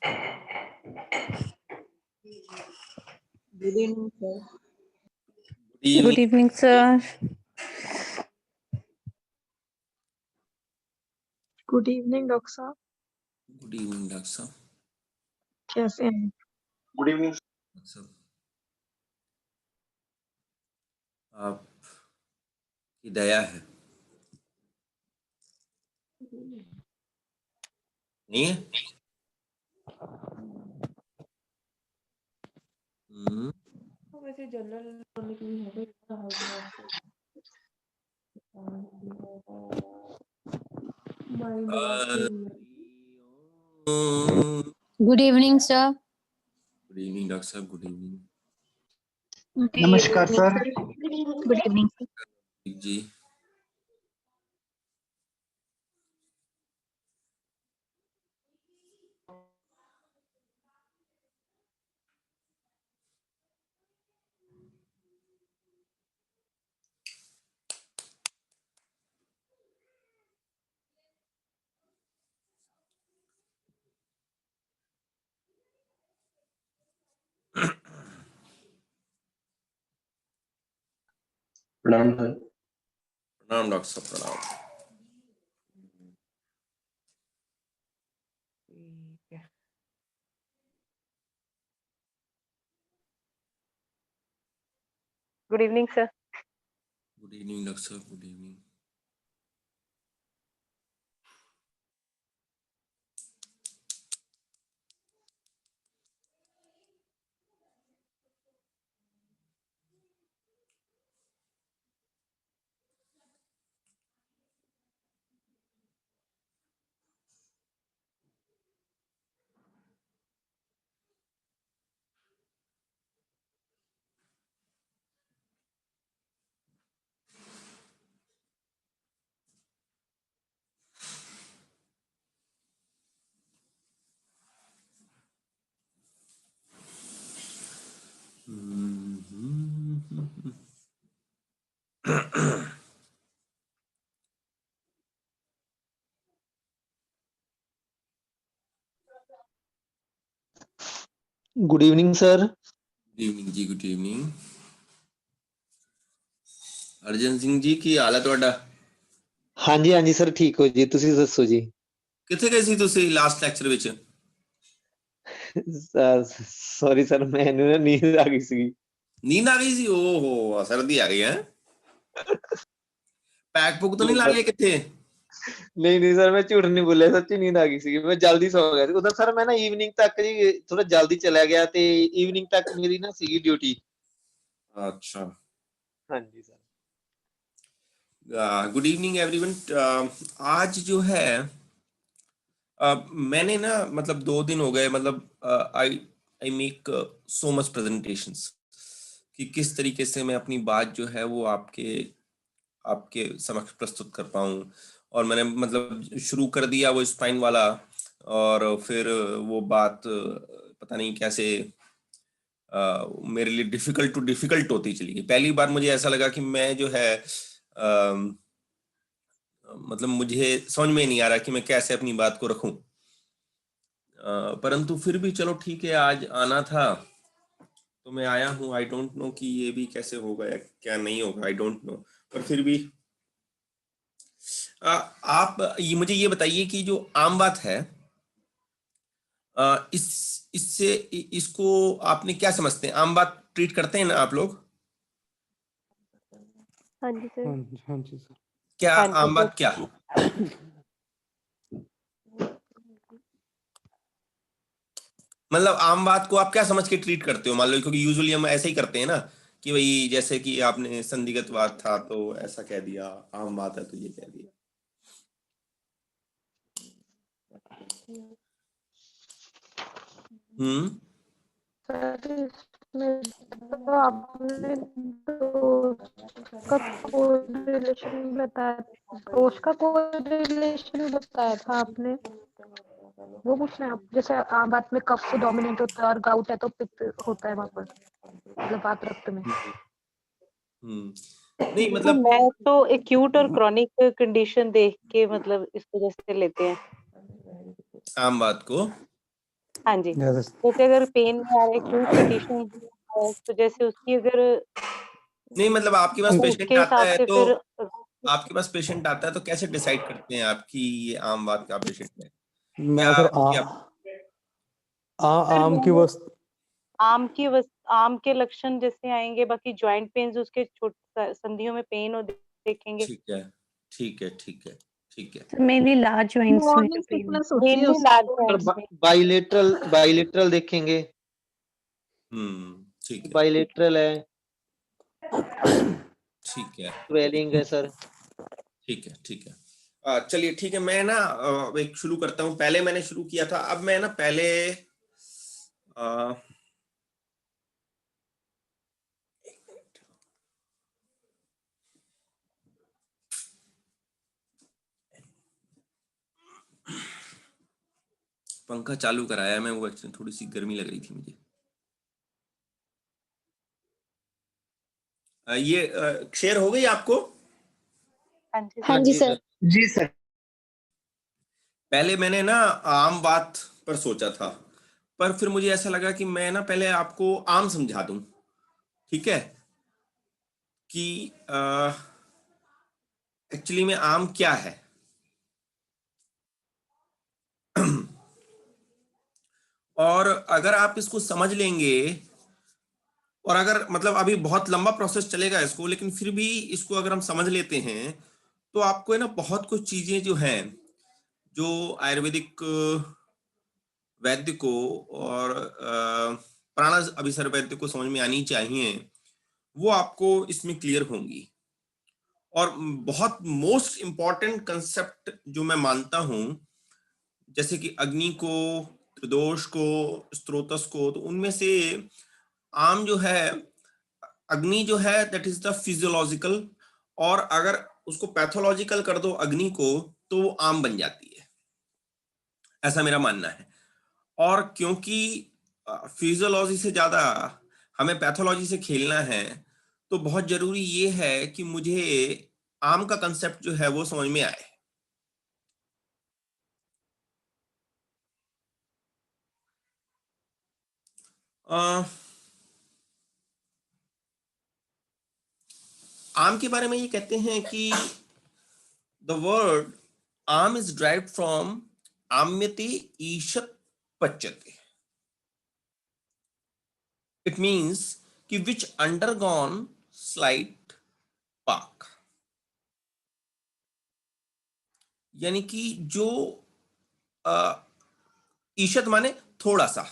Good evening, sir. Good evening, sir. Good evening doctor साहब। Good evening doctor साहब। कैसे हैं? गुड इवनिंग डॉक्टर साहब, आपकी दया है। नहीं है? वैसे जनरल नॉलेज में है तो mind Good evening, sir. Good evening doctor साहब। गुड इवनिंग नमस्कार सर। Good evening. जी। प्रणाम सर। प्रणाम डॉक्टर साहब, प्रणाम। ठीक है। Good evening sir. Good evening doctor साहब। Good evening. Good evening sir. Good evening जी। Good evening. अर्जन सिंह जी की हाल है ਤੁਹਾਡਾ? ਹਾਂਜੀ ਹਾਂਜੀ ਸਰ, ਠੀਕ ਹੋ ਜੀ, ਤੁਸੀਂ ਦੱਸੋ ਜੀ। ਕਿੱਥੇ ਗਏ ਸੀ ਤੁਸੀਂ ਲਾਸਟ ਲੈਕਚਰ ਵਿੱਚ? ਸੌਰੀ ਸਰ, ਮੈਨੂੰ ਨਾ ਨੀਂਦ ਆ ਗਈ ਸੀ। ਨੀਂਦ ਆ ਗਈ ਸੀ? ਓਹੋ, ਸਰਦੀ ਆ ਗਈ ਹੈ। ਪੈਕ ਪੁਕ ਤਾਂ ਨਹੀਂ ਲਾ ਲਿਆ ਕਿੱਥੇ? ਨਹੀਂ ਨਹੀਂ ਸਰ, ਮੈਂ ਝੂਠ ਨਹੀਂ ਬੋਲਿਆ, ਸੱਚੀ ਨੀਂਦ ਆ ਗਈ ਸੀ। ਮੈਂ ਜਲਦੀ ਸੌ ਗਿਆ ਸੀ ਉਧਰ ਸਰ। ਮੈਂ ਨਾ ਈਵਨਿੰਗ ਤੱਕ ਜੀ ਥੋੜਾ ਜਲਦੀ ਚਲਾ ਗਿਆ ਤੇ ਈਵਨਿੰਗ ਤੱਕ ਮੇਰੀ ਨਾ ਸੀਗੀ ਡਿਊਟੀ। अच्छा। ਹਾਂਜੀ ਸਰ। Good evening everyone. आज जो है मैंने ना मतलब 2 दिन हो गए, मतलब I I make so much presentations कि किस तरीके से मैं अपनी बात जो है वो आपके आपके समक्ष प्रस्तुत कर पाऊँ। और मैंने मतलब शुरू कर दिया वो स्पाइन वाला, और फिर वो बात पता नहीं कैसे मेरे लिए डिफिकल्ट टू डिफिकल्ट होती चली गई। पहली बार मुझे ऐसा लगा कि मैं जो है मतलब मुझे समझ में नहीं आ रहा कि मैं कैसे अपनी बात को रखूं। परंतु फिर भी चलो ठीक है, आज आना था तो मैं आया हूँ। आई डोंट नो कि ये भी कैसे होगा या क्या नहीं होगा, आई डोंट नो। पर फिर भी आप मुझे ये बताइए कि जो आम बात है, इससे इसको आपने क्या समझते हैं? आम बात ट्रीट करते हैं ना आप लोग? हाँ जी सर। हाँ जी सर। क्या हाँ जी आम बात क्या? मतलब आम बात को आप क्या समझ के ट्रीट करते हो? मान लो, क्योंकि यूजुअली हम ऐसे ही करते हैं ना कि भाई जैसे कि आपने संदिग्ध बात था तो ऐसा कह दिया, आम बात है तो ये कह दिया। सर इसमें तो आपने का कोई रिलेशन बताया, दोष का कोई रिलेशन बताया था आपने, वो पूछना है आप। जैसे आम बात में कफ डोमिनेंट होता है और गाउट है तो पित्त होता है वहां पर, मतलब बात रक्त में। नहीं तो मतलब मैं तो एक्यूट और क्रॉनिक कंडीशन देख के मतलब इस वजह से लेते हैं आम बात को हाँ जी, जैसे जैसे अगर पेन में आ रहा है, एक्यूट कंडीशन है, तो जैसे उसकी अगर नहीं मतलब आपके पास पेशेंट उसके आता हिसाब है से तो फिर आपके पास पेशेंट आता है तो कैसे डिसाइड करते हैं आपकी ये आम बात का पेशेंट है मैं सर क्या आम की वस्तु आम के लक्षण जैसे आएंगे, बाकी जॉइंट पेन्स उसके छोटे संधियों में पेन हो देखेंगे। ठीक है ठीक है ठीक है ठीक है मेनली लार्ज जॉइंट्स में मॉर्निंग पेन। सिकनेस होती है मेनली उसके लार्ज ऊपर जॉइंट्स में। बाइलेटरल देखेंगे, ठीक है बाइलेटरल है, ठीक है स्वेलिंग है सर। ठीक है ठीक है चलिए ठीक है मैं ना एक शुरू करता हूँ। पहले मैंने शुरू किया था, अब मैं ना पहले पंखा चालू कराया मैं, वो एक्चुअली थोड़ी सी गर्मी लग रही थी मुझे। ये शेयर हो गई आपको? हाँ जी हाँ जी सर। जी सर। पहले मैंने ना आम बात पर सोचा था, पर फिर मुझे ऐसा लगा कि मैं ना पहले आपको आम समझा दूं, ठीक है, कि एक्चुअली में आम क्या है। और अगर आप इसको समझ लेंगे, और अगर मतलब अभी बहुत लंबा प्रोसेस चलेगा इसको, लेकिन फिर भी इसको अगर हम समझ लेते हैं तो आपको है ना बहुत कुछ चीजें जो हैं, जो आयुर्वेदिक वैद्य को और प्राण अभिसर वैद्य को समझ में आनी चाहिए, वो आपको इसमें क्लियर होंगी। और बहुत मोस्ट इंपॉर्टेंट कंसेप्ट जो मैं मानता हूं, जैसे कि अग्नि को, त्रिदोष को, स्त्रोतस को, तो उनमें से आम जो है, अग्नि जो है दैट इज द फिजियोलॉजिकल, और अगर उसको पैथोलॉजिकल कर दो अग्नि को तो वो आम बन जाती है, ऐसा मेरा मानना है। और क्योंकि फिजियोलॉजी से ज्यादा हमें पैथोलॉजी से खेलना है, तो बहुत जरूरी ये है कि मुझे आम का कंसेप्ट जो है वो समझ में आए। आम के बारे में ये कहते हैं कि द वर्ड आम इज ड्राइव्ड फ्रॉम आम्यते ईशत पच्यते। इट मीन्स कि विच अंडरगॉन स्लाइट पाक, यानी कि जो ईशत माने थोड़ा सा,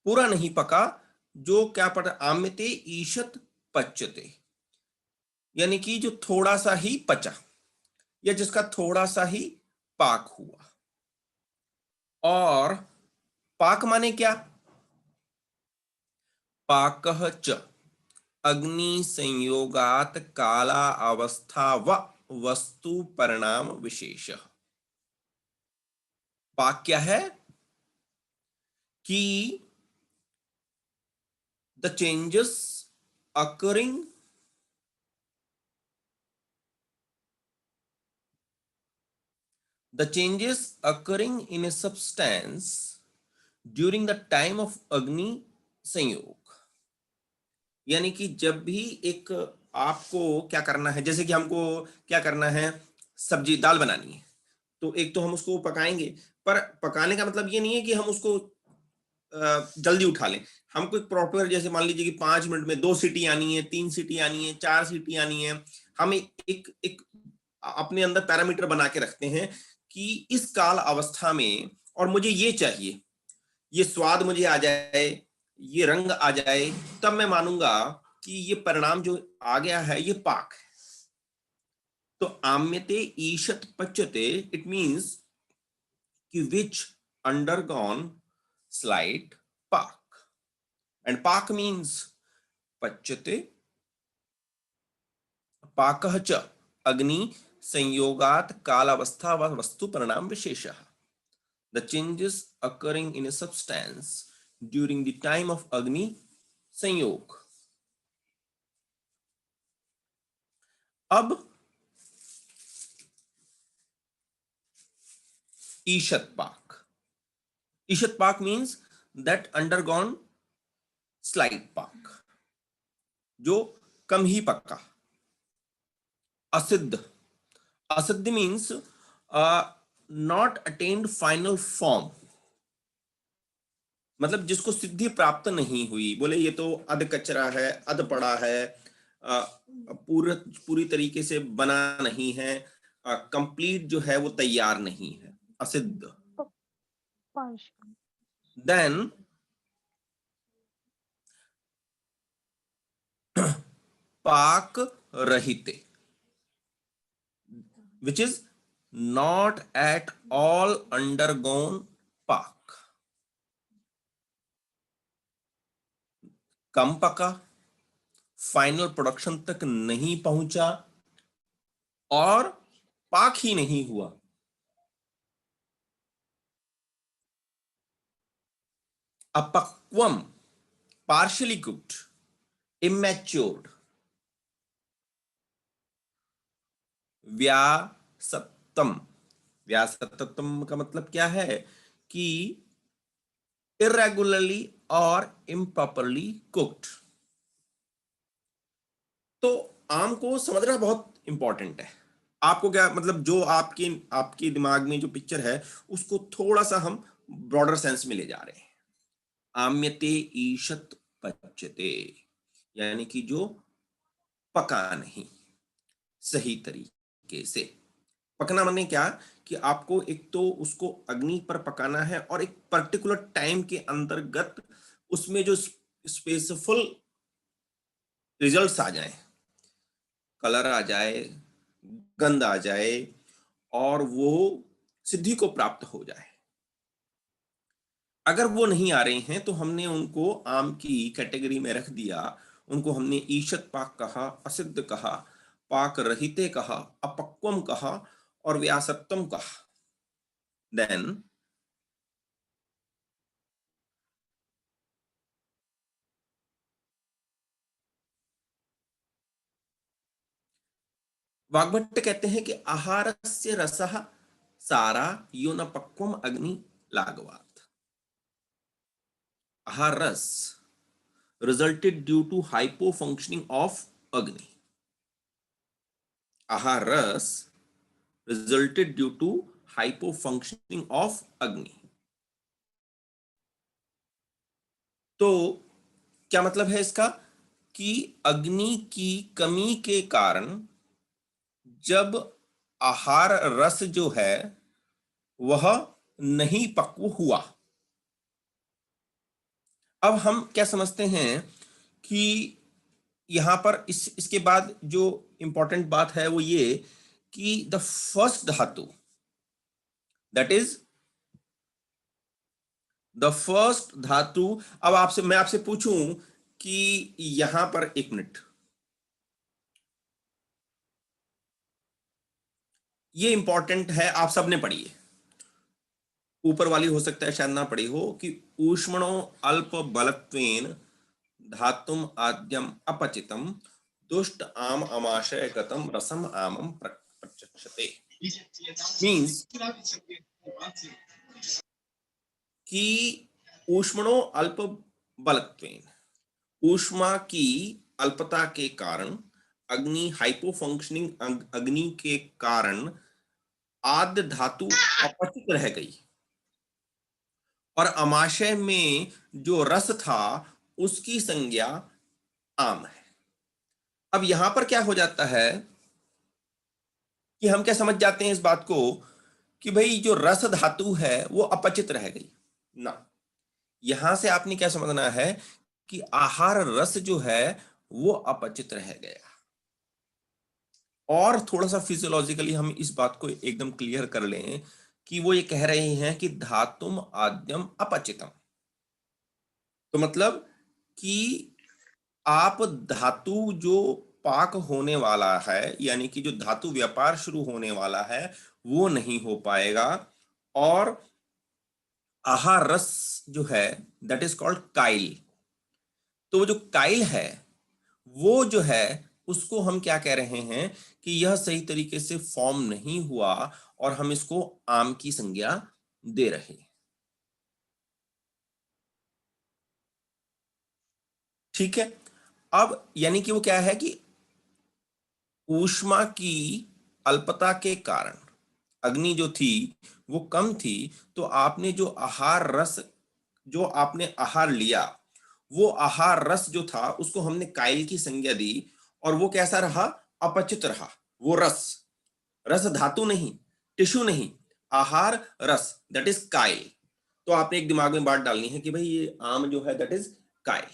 पूरा नहीं पका, जो क्या पढ़ आम्यते ईशत पच्यते, यानी कि जो थोड़ा सा ही पचा या जिसका थोड़ा सा ही पाक हुआ। और पाक माने क्या? पाकः च अग्नि संयोगात काला अवस्था व वस्तु परिणाम विशेष। पाक क्या है? कि the changes occurring in a substance during the time of अग्नि संयोग, यानी कि जब भी एक आपको क्या करना है, जैसे कि हमको क्या करना है, सब्जी दाल बनानी है, तो एक तो हम उसको पकाएंगे, पर पकाने का मतलब ये नहीं है कि हम उसको जल्दी उठा लें। हमको एक प्रॉपर, जैसे मान लीजिए कि 5 मिनट में 2 सीटी आनी है, 3 सीटी आनी है, 4 सीटी आनी है, हम एक अपने अंदर पैरामीटर बना के रखते हैं कि इस काल अवस्था में, और मुझे ये चाहिए, ये स्वाद मुझे आ जाए, ये रंग आ जाए, तब मैं मानूंगा कि ये परिणाम जो आ गया है ये पाक है। तो आम्यते ईशत पच्यते, इट मींस कि विच अंडरगॉन स्लाइट पाक, एंड पाक मींस पच्यते, पाकः च अग्नि संयोगात कालावस्था व वस्तु परिणाम विशेषः, the changes occurring in a substance during the time of Agni Sanyog. अब ईशत पाक, ईशत पाक मीन्स दैट अंडरगॉन स्लाइट पाक, जो कम ही पक्का। असिद्ध, असिद्ध means not attained final form, मतलब जिसको सिद्धि प्राप्त नहीं हुई, बोले ये तो अध कचरा है, अध पड़ा है, पूरी तरीके से बना नहीं है, कंप्लीट जो है वो तैयार नहीं है, असिद्ध। देन पाक रहिते, which is not at all undergone पाक, कम पका, फाइनल प्रोडक्शन तक नहीं पहुंचा और पाक ही नहीं हुआ। अपक्वम, पार्शियली कुक्ड, इमैच्योर्ड। व्यासत्तम, व्यासत्तम का मतलब क्या है कि इरेगुलरली और इम्प्रॉपरली कुक्ड। तो आम को समझना बहुत इंपॉर्टेंट है। आपको क्या मतलब, जो आपके दिमाग में जो पिक्चर है उसको थोड़ा सा हम ब्रॉडर सेंस में ले जा रहे हैं। आम्यते ईशत पच्यते, यानी कि जो पका नहीं सही तरीके से। पकना माने क्या कि आपको एक तो उसको अग्नि पर पकाना है और एक पर्टिकुलर टाइम के अंतर्गत उसमें जो स्पेसिफुल रिजल्ट्स आ जाए, कलर आ जाए, गंध आ जाए और वो सिद्धि को प्राप्त हो जाए। अगर वो नहीं आ रहे हैं तो हमने उनको आम की कैटेगरी में रख दिया, उनको हमने ईशत पाक कहा, असिद्ध कहा, पाक रहिते कहा, अपक्वम कहा और व्यासत्तम कहा। देन वाग्भट्ट कहते हैं कि आहारस्य रसः सारा यो न पक्वम अग्नि लागवात। आहार रस resulted due to hypofunctioning of Agni. Ahar ras resulted due to hypofunctioning of Agni. तो क्या मतलब है इसका कि अग्नि की कमी के कारण जब आहार रस जो है वह नहीं पक्व हुआ। अब हम क्या समझते हैं कि यहां पर इसके बाद जो इंपॉर्टेंट बात है वो ये कि द फर्स्ट धातु, दैट इज द फर्स्ट धातु। अब मैं आपसे पूछूं कि यहां पर एक मिनट, ये इंपॉर्टेंट है, आप सबने पढ़ी है, ऊपर वाली हो सकता है शायद ना पढ़ी हो, कि ऊष्मणो अल्प बलत्वेन धातुम आद्यम अपचितम दुष्ट आम अमाशय गतम रसम आमम प्रचक्षते। मीन्स कि ऊष्मणो अल्प बलत्वेन, ऊष्मा की अल्पता के कारण, अग्नि हाइपोफंक्शनिंग अग्नि के कारण आद्य धातु अपचित रह गई और अमाशय में जो रस था उसकी संज्ञा आम है। अब यहां पर क्या हो जाता है कि हम क्या समझ जाते हैं इस बात को कि भाई जो रस धातु है वो अपचित रह गई ना। यहां से आपने क्या समझना है कि आहार रस जो है वो अपचित रह गया। और थोड़ा सा फिजियोलॉजिकली हम इस बात को एकदम क्लियर कर लें कि वो ये कह रहे हैं कि धातुम आद्यम अपचितम, तो मतलब कि आप धातु जो पाक होने वाला है, यानी कि जो धातु व्यापार शुरू होने वाला है वो नहीं हो पाएगा। और आहार रस जो है दैट इज कॉल्ड काइल। तो वो जो काइल है वो जो है उसको हम क्या कह रहे हैं कि यह सही तरीके से फॉर्म नहीं हुआ और हम इसको आम की संज्ञा दे रहे हैं। ठीक है। अब यानी कि वो क्या है कि ऊष्मा की अल्पता के कारण अग्नि जो थी वो कम थी, तो आपने जो आहार रस, जो आपने आहार लिया, वो आहार रस जो था उसको हमने कायल की संज्ञा दी, और वो कैसा रहा? अपचित रहा। वो रस, रस धातु नहीं, टिश्यू नहीं, आहार रस, दैट इज कायल। तो आपने एक दिमाग में बात डालनी है कि भाई ये आम जो है दैट इज कायल,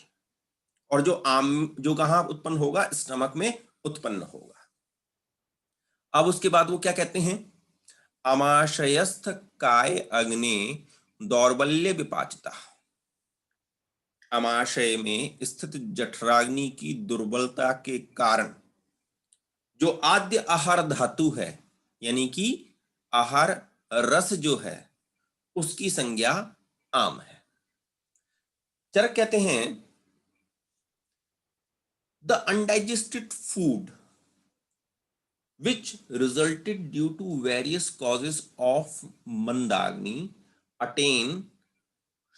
और जो आम जो कहां उत्पन्न होगा? स्टमक में उत्पन्न होगा। अब उसके बाद वो क्या कहते हैं? अमाशयस्थ काय अग्नि दौर्बल्य विपाचिता। अमाशय में स्थित जठराग्नि की दुर्बलता के कारण जो आद्य आहार धातु है, यानी कि आहार रस जो है, उसकी संज्ञा आम है। चरक कहते हैं the undigested food which resulted due to various causes of mandagni attain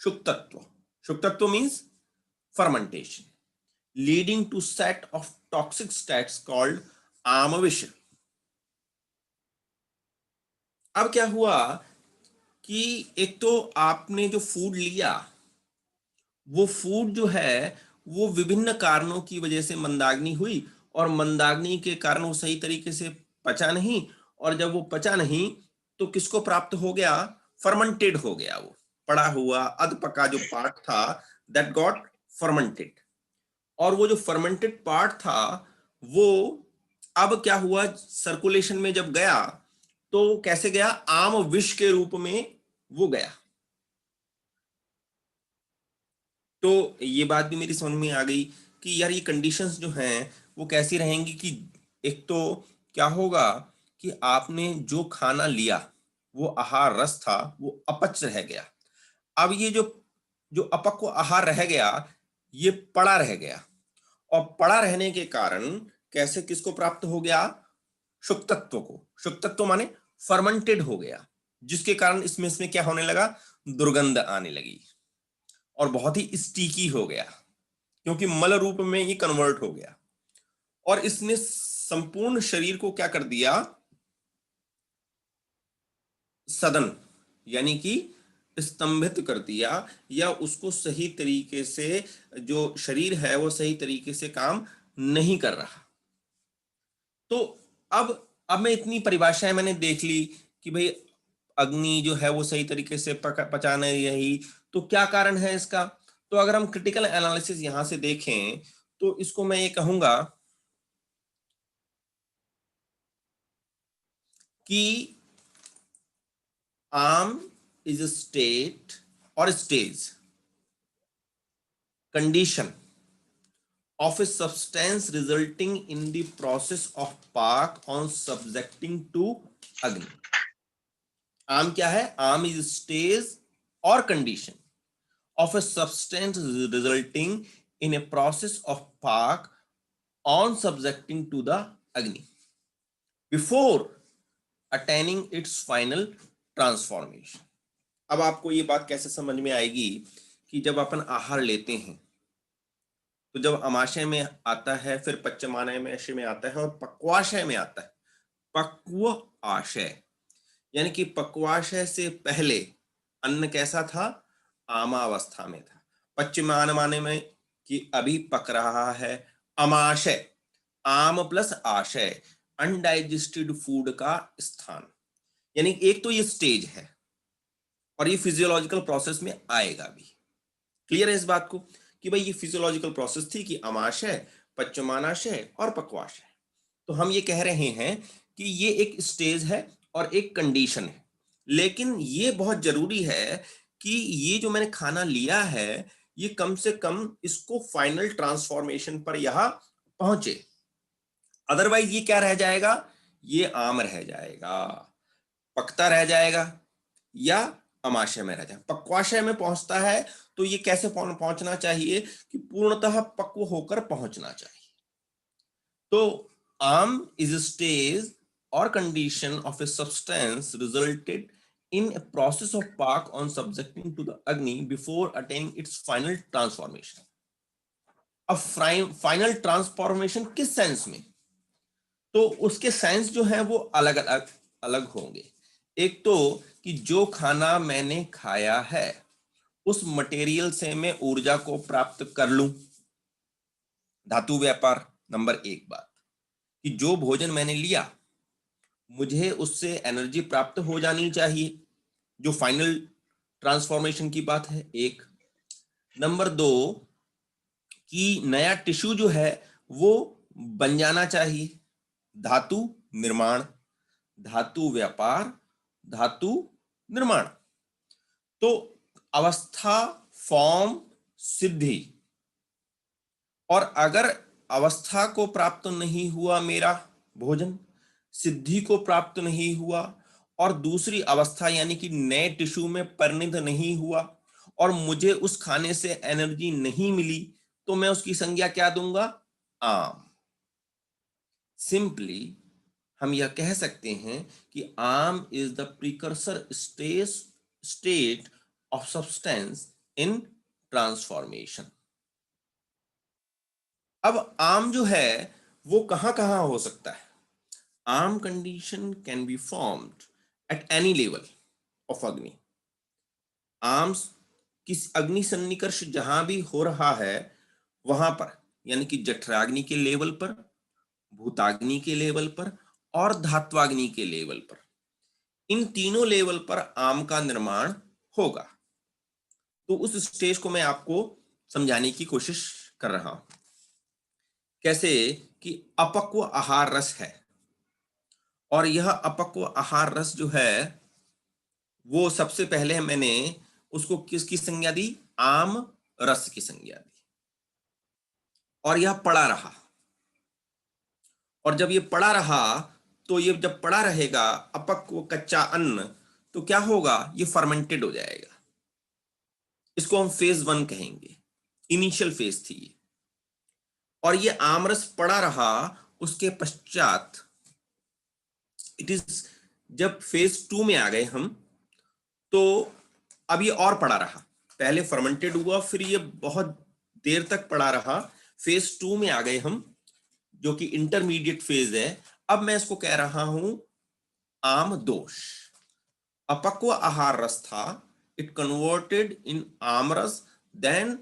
shuktatva. Shuktatva means fermentation, leading to set of toxic states called amavisha. अब क्या हुआ कि एक तो आपने जो फूड लिया, वो फूड जो है वो विभिन्न कारणों की वजह से मंदाग्नि हुई, और मंदाग्नि के कारण वो सही तरीके से पचा नहीं, और जब वो पचा नहीं तो किसको प्राप्त हो गया? फर्मेंटेड हो गया। वो पड़ा हुआ अधपका जो पार्ट था दैट गॉट फर्मेंटेड, और वो जो फर्मेंटेड पार्ट था वो अब क्या हुआ? सर्कुलेशन में जब गया तो कैसे गया? आम विष के रूप में वो गया। तो ये बात भी मेरी समझ में आ गई कि यार ये कंडीशंस जो हैं वो कैसी रहेंगी कि एक तो क्या होगा कि आपने जो खाना लिया वो आहार रस था वो अपच रह गया। अब ये जो जो अपक्व आहार रह गया ये पड़ा रह गया, और पड़ा रहने के कारण कैसे किसको प्राप्त हो गया? शुक्तत्व को। शुक्तत्व माने फर्मेंटेड हो गया, जिसके कारण इसमें क्या होने लगा? दुर्गंध आने लगी, और बहुत ही स्टीकी हो गया, क्योंकि मल रूप में ये कन्वर्ट हो गया, और इसने संपूर्ण शरीर को क्या कर दिया? सदन यानी कि स्तंभित कर दिया, या उसको सही तरीके से जो शरीर है वो सही तरीके से काम नहीं कर रहा। तो अब मैं इतनी परिभाषाएं मैंने देख ली कि भाई अग्नि जो है वो सही तरीके से पचा नहीं रही, तो क्या कारण है इसका? तो अगर हम क्रिटिकल एनालिसिस यहां से देखें तो इसको मैं ये कहूंगा कि आम is a state or stage, condition of a substance resulting in the process of pak on subjecting to agni. आम क्या है? आम is a stage or condition of a substance resulting in a process of pak on subjecting to the agni before attaining its final transformation. अब आपको ये बात कैसे समझ में आएगी कि जब अपन आहार लेते हैं तो जब अमाशय में आता है, फिर पच्चमानयशय में आता है, और पक्वाशय में आता है। पक्व आशय यानी कि पक्वाशय से पहले अन्न कैसा था? आमावस्था में था। पच्चमानयशय में कि अभी पक रहा है। अमाशय, आम प्लस आशय, अनडाइजेस्टेड फूड का स्थान, यानी एक तो ये स्टेज है और ये फिजियोलॉजिकल प्रोसेस में आएगा भी। क्लियर है इस बात को कि भाई ये फिजियोलॉजिकल प्रोसेस थी कि अमाशय, पच्चमानाशय और पक्वाशय। तो हम ये कह रहे हैं कि ये एक स्टेज है और एक कंडीशन है, लेकिन ये बहुत जरूरी है कि ये जो मैंने खाना लिया है ये कम से कम इसको फाइनल ट्रांसफॉर्मेशन पर यहां पहुंचे, अदरवाइज ये क्या रह जाएगा? ये आम रह जाएगा, पकता रह जाएगा, या अमाशय में रह जाए। पक्वाशय में पहुंचता है तो ये कैसे पहुंचना चाहिए कि पूर्णतः पक्व होकर पहुंचना चाहिए। तो आम इज अ स्टेज और condition of a substance resulted in a process of pak on subjecting to the agni before attaining its final transformation. अब फाइनल ट्रांसफॉर्मेशन किस सेंस में, तो उसके सेंस जो है वो अलग अलग अलग होंगे। एक तो कि जो खाना मैंने खाया है उस मटेरियल से मैं ऊर्जा को प्राप्त कर लूं, धातु व्यापार नंबर एक बात, कि जो भोजन मैंने लिया मुझे उससे एनर्जी प्राप्त हो जानी चाहिए, जो फाइनल ट्रांसफॉर्मेशन की बात है एक। नंबर दो कि नया टिश्यू जो है वो बन जाना चाहिए, धातु निर्माण, धातु व्यापार, धातु निर्माण। तो अवस्था, फॉर्म, सिद्धि, और अगर अवस्था को प्राप्त नहीं हुआ मेरा भोजन, सिद्धि को प्राप्त नहीं हुआ, और दूसरी अवस्था यानी कि नए टिश्यू में परिणत नहीं हुआ और मुझे उस खाने से एनर्जी नहीं मिली, तो मैं उसकी संज्ञा क्या दूंगा? आम। सिंपली हम यह कह सकते हैं कि आम is the precursor state of substance in transformation. अब आम जो है वो कहां कहां हो सकता है? आम condition can be formed at any level of अग्नि। आम किस अग्नि सन्निकर्ष जहां भी हो रहा है वहां पर, यानी कि जठराग्नि के लेवल पर, भूताग्नि के लेवल पर और धात्वाग्नि के लेवल पर, इन तीनों लेवल पर आम का निर्माण होगा। तो उस स्टेज को मैं आपको समझाने की कोशिश कर रहा हूं। कैसे कि अपक्व आहार रस है, और यह अपक्व आहार रस जो है वो सबसे पहले मैंने उसको किसकी संज्ञा दी? आम रस की संज्ञा दी, और यह पड़ा रहा। और जब ये पड़ा रहा तो ये जब पड़ा रहेगा अपक्व कच्चा अन्न, तो क्या होगा? ये फर्मेंटेड हो जाएगा। इसको हम फेज 1 कहेंगे, इनिशियल फेज थी ये। और ये आमरस पड़ा रहा, उसके पश्चात इट इज, जब फेज 2 में आ गए हम, तो अब ये और पड़ा रहा। पहले फर्मेंटेड हुआ, फिर ये बहुत देर तक पड़ा रहा, फेज 2 में आ गए हम, जो कि इंटरमीडिएट फेज है। अब मैं इसको कह रहा हूं आम दोष। अपक्व आहार रस था, इट कन्वर्टेड इन आमरस, देन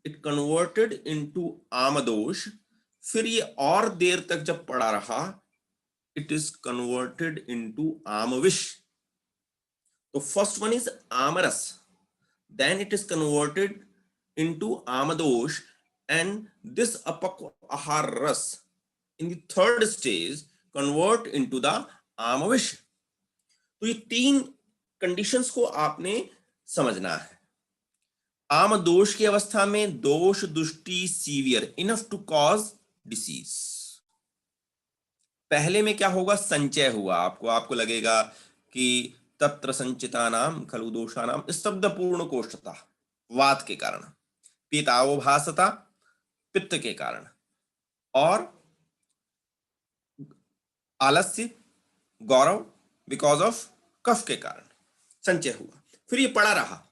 इट कन्वर्टेड इनटू आमदोष, फिर ये और देर तक जब पड़ा रहा, इट इज कन्वर्टेड इनटू आमविष। तो फर्स्ट वन इज आमरस, then it is converted into amadosh, and this apakwa ahar ras in the third stage convert into the amavish। तो ये तीन कंडीशंस को आपने समझना है। आम दोष की अवस्था में दोष दुष्टि severe enough to cause disease. पहले में क्या होगा? संचय हुआ, आपको लगेगा कि तत्र संचितानाम खलु दोषानाम, स्तब्ध पूर्ण कोष्ठता, वात के कारण, पीतावभासता पित्त के कारण, और आलस्य गौरव बिकॉज ऑफ कफ के कारण संचय हुआ। फिर ये पड़ा रहा,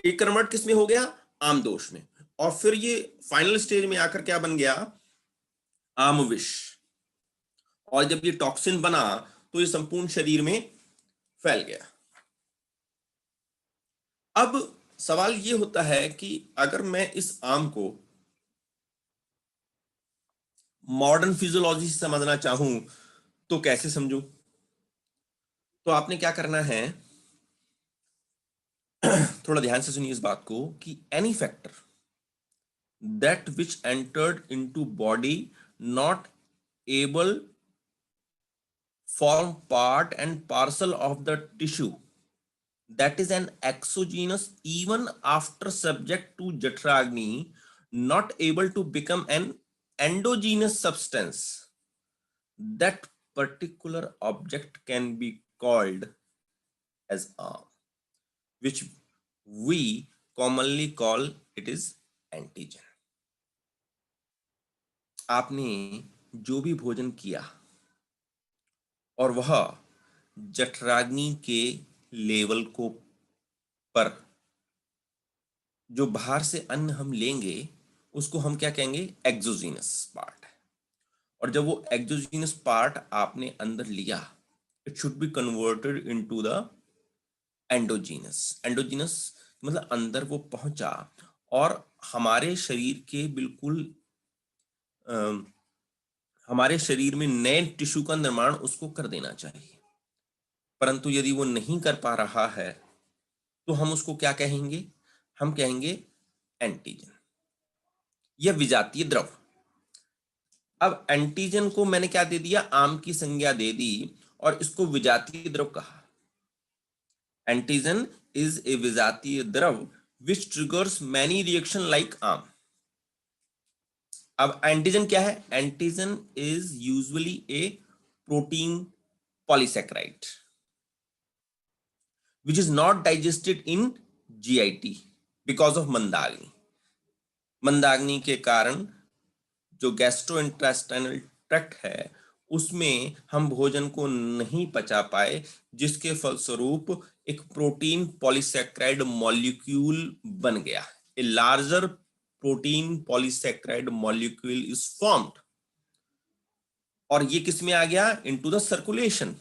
एक कन्वर्ट किस में हो गया? आम दोष में, और फिर ये फाइनल स्टेज में आकर क्या बन गया? आमविष। और जब ये टॉक्सिन बना तो ये संपूर्ण शरीर में फैल गया। अब सवाल ये होता है कि अगर मैं इस आम को मॉडर्न फिजियोलॉजी से समझना चाहूं तो कैसे समझूं? तो आपने क्या करना है, थोड़ा ध्यान से सुनिए इस बात को, कि any factor that which entered into body not able form part and parcel of the tissue that is an exogenous even after subject to Jatragni, not able to become an endogenous substance, that particular object can be called as arm, which we commonly call it is antigen। आपने जो भी भोजन किया और वह जठराग्नि के level को पर, जो बाहर से अन्न हम लेंगे उसको हम क्या कहेंगे, एक्सोजीनस पार्ट। और जब वो एक्सोजीनस पार्ट आपने अंदर लिया, it should be converted into the endogenous. Endogenous मतलब अंदर वो पहुंचा और हमारे शरीर के बिल्कुल हमारे शरीर में नए टिश्यू का निर्माण उसको कर देना चाहिए। परंतु यदि वो नहीं कर पा रहा है तो हम उसको क्या कहेंगे, हम कहेंगे एंटीजन या विजातीय द्रव। अब एंटीजन को मैंने क्या दे दिया, आम की संज्ञा दे दी और इसको विजातीय द्रव कहा। एंटीजन इज ए विजातीय द्रव विच ट्रिगर्स मैनी रिएक्शन लाइक आम। अब एंटीजन क्या है, antigen is usually A protein polysaccharide which is not digested in GIT because of मंदाग्नि। मंदाग्नि के कारण जो गैस्ट्रोइंटेस्टाइनल ट्रैक्ट है उसमें हम भोजन को नहीं पचा पाए, जिसके फलस्वरूप एक प्रोटीन पॉलीसेकेराइड मॉलिक्यूल बन गया। A larger protein polysaccharide molecule is formed और ये किस में आ गया, इनटू द सर्कुलेशन,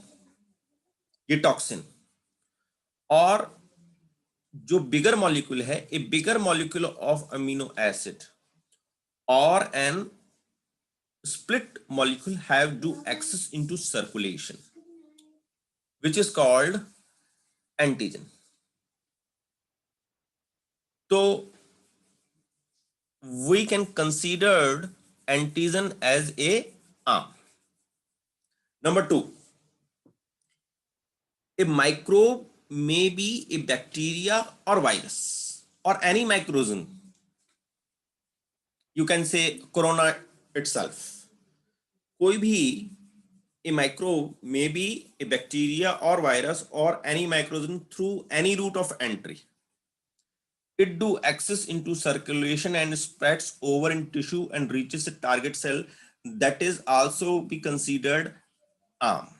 ये टॉक्सिन। और जो बिगर मॉलिक्यूल है, a bigger molecule of amino acid और an split molecule have to access into circulation which is called antigen. तो we can consider antigen as a arm. Number 2, a microbe may be a bacteria or virus or any microorganism. You can say corona itself. कोई भी a microbe may be a bacteria or virus or any microorganism through any route of entry. It do access into circulation and spreads over in tissue and reaches a target cell that is also be considered arm.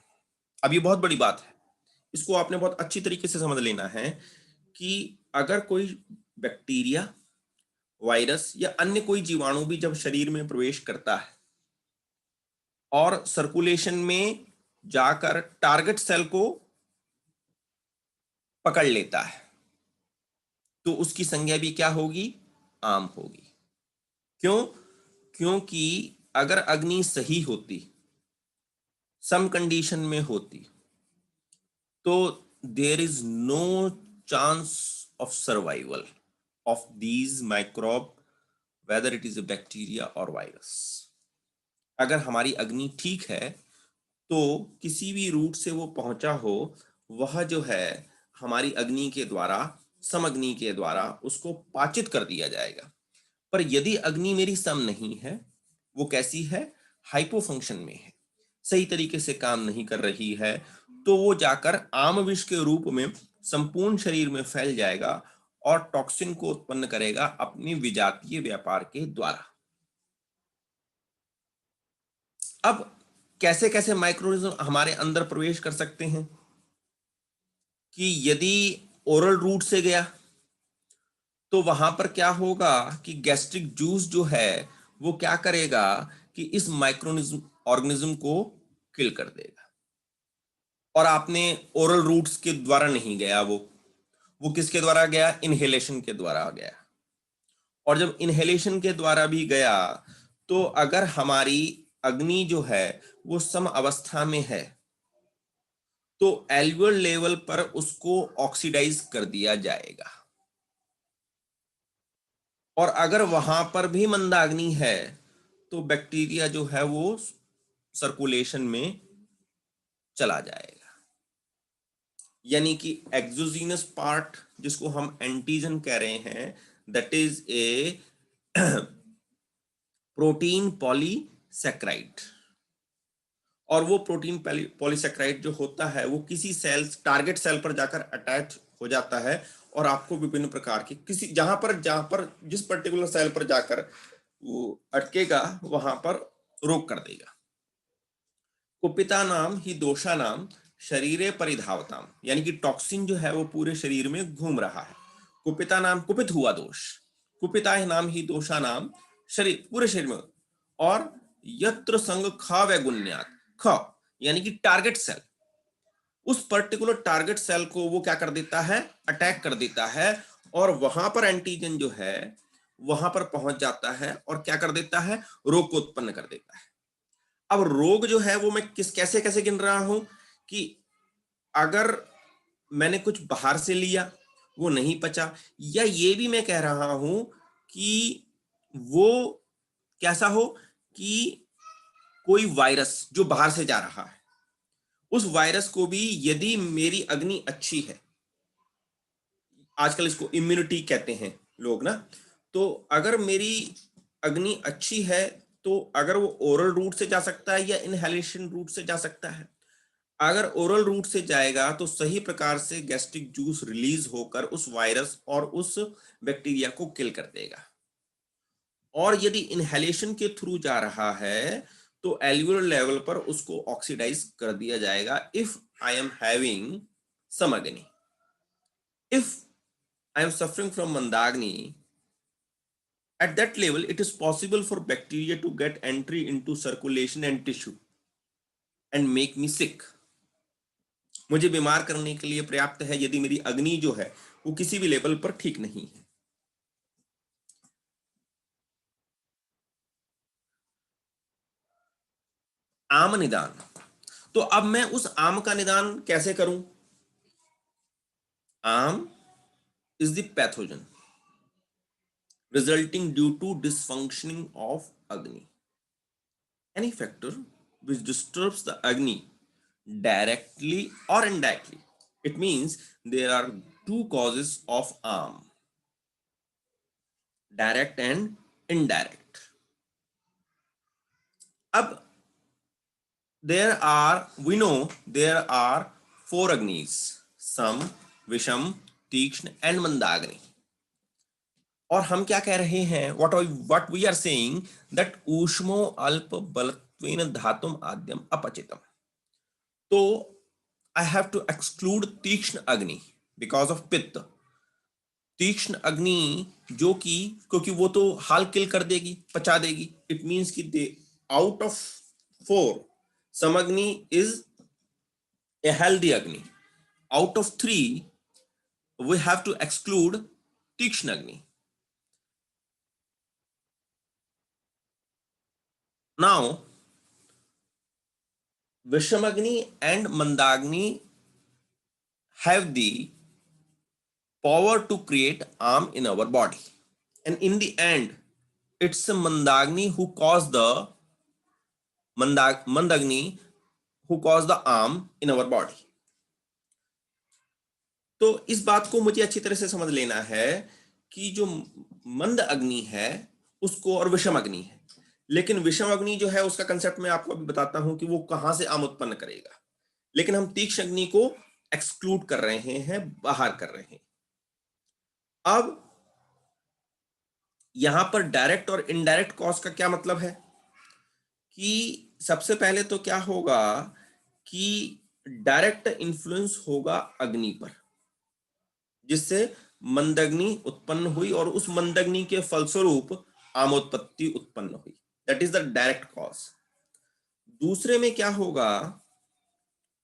अब ये बहुत बड़ी बात है, इसको आपने बहुत अच्छी तरीके से समझ लेना है कि अगर कोई बैक्टीरिया, वायरस या अन्य कोई जीवाणु भी जब शरीर में प्रवेश करता है और सर्कुलेशन में जाकर टारगेट सेल को पकड़ लेता है, तो उसकी संज्ञा भी क्या होगी, आम होगी। क्यों? क्योंकि अगर अग्नि सही होती, सम कंडीशन में होती, तो there is no chance of survival of these microbe, whether it is a bacteria or virus. अगर हमारी अग्नि ठीक है तो किसी भी रूट से वो पहुंचा हो, वह जो है हमारी अग्नि के द्वारा, समअग्नि के द्वारा उसको पाचित कर दिया जाएगा। पर यदि अग्नि मेरी सम नहीं है, वो कैसी है, हाइपोफंक्शन में है, सही तरीके से काम नहीं कर रही है, तो वो जाकर आम विष के रूप में संपूर्ण शरीर में फैल जाएगा और टॉक्सिन को उत्पन्न करेगा अपने विजातीय व्यापार के द्वारा। अब कैसे कैसे माइक्रोऑर्गेनिज्म हमारे अंदर प्रवेश कर सकते हैं कि यदि ओरल रूट से गया तो वहां पर क्या होगा कि गैस्ट्रिक जूस जो है वो क्या करेगा कि इस माइक्रो ऑर्गेनिज्म को किल कर देगा। और आपने ओरल रूट्स के द्वारा नहीं गया, वो किसके द्वारा गया, इनहेलेशन के द्वारा गया। और जब इनहेलेशन के द्वारा भी गया तो अगर हमारी अग्नि जो है वो सम अवस्था में है तो एल्वियोल लेवल पर उसको ऑक्सीडाइज कर दिया जाएगा। और अगर वहां पर भी मंदाग्नि है तो बैक्टीरिया जो है वो सर्कुलेशन में चला जाएगा। यानी कि एक्सोजीनस पार्ट जिसको हम एंटीजन कह रहे हैं, that is a protein polysaccharide. और वो प्रोटीन पॉलीसेकेराइड जो होता है वो किसी सेल, टारगेट सेल पर जाकर अटैच हो जाता है और आपको विभिन्न प्रकार के किसी जहां पर जिस पर्टिकुलर सेल पर जाकर वो अटकेगा वहां पर रोक कर देगा। कुपिता नाम ही दोषा नाम शरीरे परिधावताम, यानी कि टॉक्सिन जो है वो पूरे शरीर में घूम रहा है। कुपिता नाम कुपित हुआ दोष, कुपिता नाम ही दोषा नाम शरीर, पूरे शरीर में। और यत्र संग ख वैगुण्यात्, ख यानी कि टारगेट सेल, उस पर्टिकुलर टारगेट सेल को वो क्या कर देता है, अटैक कर देता है, और वहां पर एंटीजन जो है वहां पर पहुंच जाता है और क्या कर देता है, रोग को उत्पन्न कर देता है। अब रोग जो है वो मैं कैसे कैसे गिन रहा हूं कि अगर मैंने कुछ बाहर से लिया, वो नहीं पचा, या ये भी मैं कह रहा हूं कि वो कैसा हो कि कोई वायरस जो बाहर से जा रहा है, उस वायरस को भी यदि मेरी अग्नि अच्छी है, आजकल इसको इम्यूनिटी कहते हैं लोग ना, तो अगर मेरी अग्नि अच्छी है तो अगर वो ओरल रूट से जा सकता है या इनहेलेशन रूट से जा सकता है। अगर ओरल रूट से जाएगा तो सही प्रकार से गैस्ट्रिक जूस रिलीज होकर उस वायरस और उस बैक्टीरिया को किल कर देगा। और यदि इनहेलेशन के थ्रू जा रहा है तो एल्वियोलर लेवल पर उसको ऑक्सीडाइज कर दिया जाएगा। If I am having some agni, if I am suffering from mandagni, at that level it is possible for bacteria to get entry into circulation and tissue and make me sick. मुझे बीमार करने के लिए पर्याप्त है यदि मेरी अग्नि जो है वो किसी भी लेवल पर ठीक नहीं है। आम निदान, तो अब मैं उस आम का निदान कैसे करूं? आम is the pathogen resulting due to dysfunctioning of Agni. Any factor which disturbs the Agni directly or indirectly. It means there are two causes of Am, direct and indirect. Ab we know there are 4 Agnis, Sam, Visham, तीक्ष्ण and मंदाग्नि। और हम क्या कह रहे हैं, what we are saying that ऊष्मो अल्प बलत्वेन धातुम आद्यम अपचितम। तो I have to exclude तीक्ष्ण अग्नि because of पित्त। तीक्ष्ण अग्नि जो कि क्योंकि वो तो हाल किल कर देगी, पचा देगी, इट मीन्स कि out of 4 समग्नि is a healthy agni, out of 3 we have to exclude तीक्ष्ण अग्नि। Now Vishamagni and Mandagni have the power to create Am in our body, and in the end it's Mandagni who caused the Mandagni who caused the Am in our body। तो इस बात को मुझे अच्छी तरह से समझ लेना है कि जो मंद अग्नि है उसको, और विषम अग्नि है, लेकिन विषम अग्नि जो है उसका कंसेप्ट मैं आपको अभी बताता हूं कि वो कहां से आम उत्पन्न करेगा, लेकिन हम तीक्ष्ण अग्नि को एक्सक्लूड कर रहे हैं, बाहर कर रहे हैं। अब यहां पर डायरेक्ट और इनडायरेक्ट कॉज का क्या मतलब है कि सबसे पहले तो क्या होगा कि डायरेक्ट इन्फ्लुएंस होगा अग्नि पर, जिससे मंदग्नि उत्पन्न हुई और उस मंदग्नि के फलस्वरूप आमोत्पत्ति उत्पन्न हुई। That is the direct cause. दूसरे में क्या होगा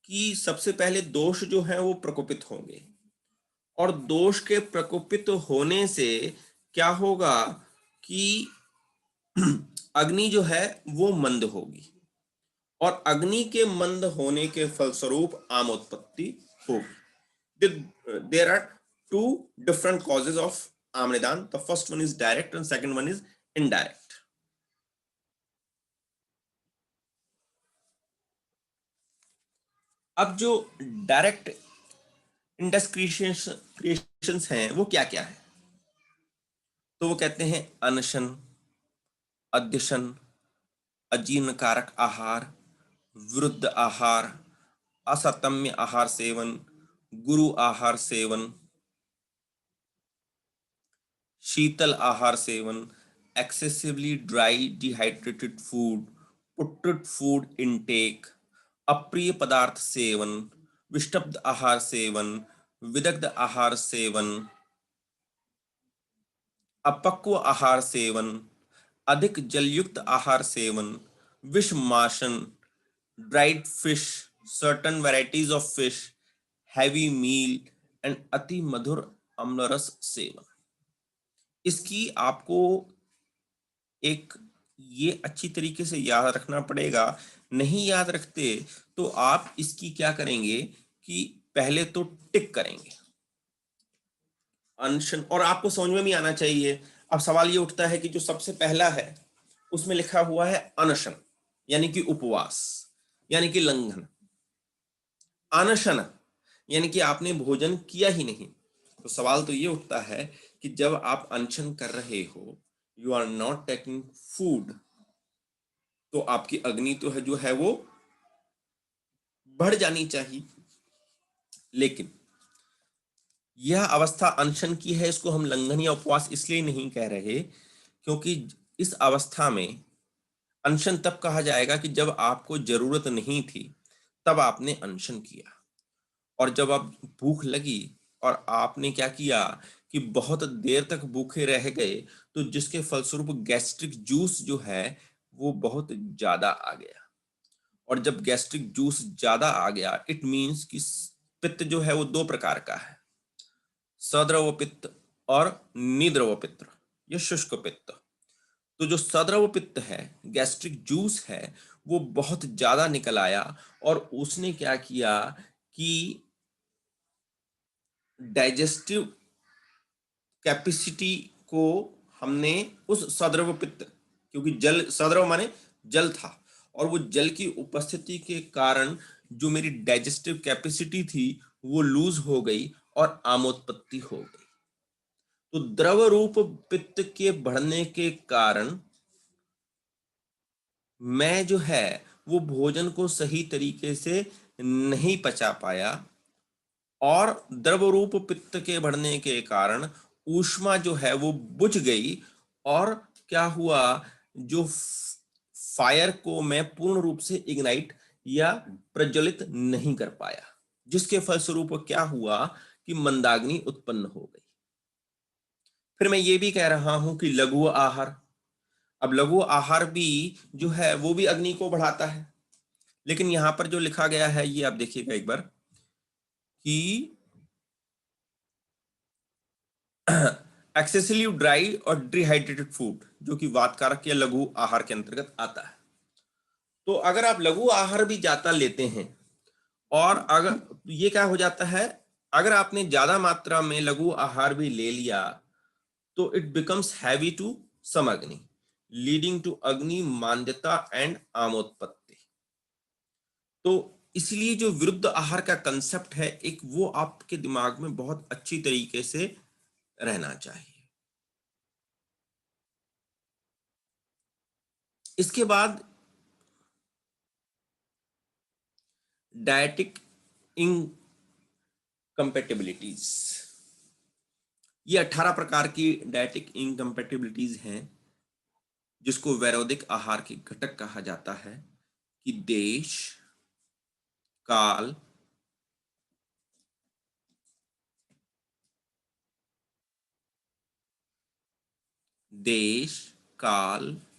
कि सबसे पहले दोष जो है वो प्रकोपित होंगे, और दोष के प्रकोपित होने से क्या होगा कि अग्नि जो है वो मंद होगी, और अग्नि के मंद होने के फलस्वरूप आमोत्पत्ति होगी। There are 2 different causes of Amnidan. The first one is direct and second one is indirect. अब जो डायरेक्ट इंडस्क्रिएशंस हैं वो क्या क्या है, तो वो कहते हैं अनशन, अध्यशन, अजीर्णकारक आहार, विरुद्ध आहार, असतम्य आहार सेवन, गुरु आहार सेवन, शीतल आहार seven, excessively dry dehydrated food, putrid food intake, अप्रिय पदार्थ सेवन, विषुब्ध आहार सेवन, विदग्ध आहार सेवन, अपक्व आहार सेवन, अधिक जलयुक्त आहार सेवन, विषमाशन, dried fish, certain varieties of fish, heavy meal and अति मधुर अम्लरस सेवन। इसकी आपको एक ये अच्छी तरीके से याद रखना पड़ेगा। नहीं याद रखते तो आप इसकी क्या करेंगे कि पहले तो टिक करेंगे अनशन, और आपको समझ में भी आना चाहिए। अब सवाल ये उठता है कि जो सबसे पहला है उसमें लिखा हुआ है अनशन, यानी कि उपवास, यानी कि लंघन। अनशन यानी कि आपने भोजन किया ही नहीं। तो सवाल तो ये उठता है कि जब आप अनशन कर रहे हो, you are not taking food, तो आपकी अग्नि तो है जो है वो बढ़ जानी चाहिए। लेकिन यह अवस्था अनशन की है, इसको हम लंघन या उपवास इसलिए नहीं कह रहे क्योंकि इस अवस्था में अनशन तब कहा जाएगा कि जब आपको जरूरत नहीं थी तब आपने अनशन किया, और जब आप भूख लगी और आपने क्या किया कि बहुत देर तक भूखे रह गए, तो जिसके फलस्वरूप गैस्ट्रिक जूस जो है वो बहुत ज्यादा आ गया। और जब गैस्ट्रिक जूस ज्यादा आ गया, इट मीन्स कि पित्त जो है वो दो प्रकार का है, सद्रव पित्त और निद्रव पित्त या शुष्क पित्त। तो जो सद्रव पित्त है, गैस्ट्रिक जूस है, वो बहुत ज्यादा निकल आया और उसने क्या किया कि डाइजेस्टिव कैपेसिटी को हमने उस सद्रव पित्त, क्योंकि जल, सद्रव माने जल था, और वो जल की उपस्थिति के कारण जो मेरी डाइजेस्टिव कैपेसिटी थी वो लूज हो गई और आमोत्पत्ति हो गई। तो द्रव रूप पित्त के बढ़ने के कारण मैं जो है वो भोजन को सही तरीके से नहीं पचा पाया, और द्रव रूप पित्त के बढ़ने के कारण ऊष्मा जो है वो बुझ गई, और क्या हुआ, जो फायर को मैं पूर्ण रूप से इग्नाइट या प्रज्वलित नहीं कर पाया, जिसके फलस्वरूप क्या हुआ कि मंदाग्नि उत्पन्न हो गई। फिर मैं ये भी कह रहा हूं कि लघु आहार, अब लघु आहार भी जो है वो भी अग्नि को बढ़ाता है, लेकिन यहां पर जो लिखा गया है ये आप देखिएगा एक बार कि एक्सेसिवली ड्राई और डिहाइड्रेटेड फूड, जो कि वातकारक या लघु आहार के अंतर्गत आता है। तो अगर आप लघु आहार भी ज्यादा लेते हैं, और अगर ये क्या हो जाता है, अगर आपने ज्यादा मात्रा में लघु आहार भी ले लिया तो it becomes heavy to some अग्नि, लीडिंग टू अग्नि मांद्यता एंड आमोत्पत्ति। तो इसलिए जो विरुद्ध आहार का कंसेप्ट है एक, वो आपके दिमाग में बहुत अच्छी तरीके से रहना चाहिए। इसके बाद डायटिक इनकम्पेटिबिलिटीज, ये 18 प्रकार की डायटिक इनकम्पेटिबिलिटीज हैं, जिसको वैरोधिक आहार के घटक कहा जाता है कि देश, काल,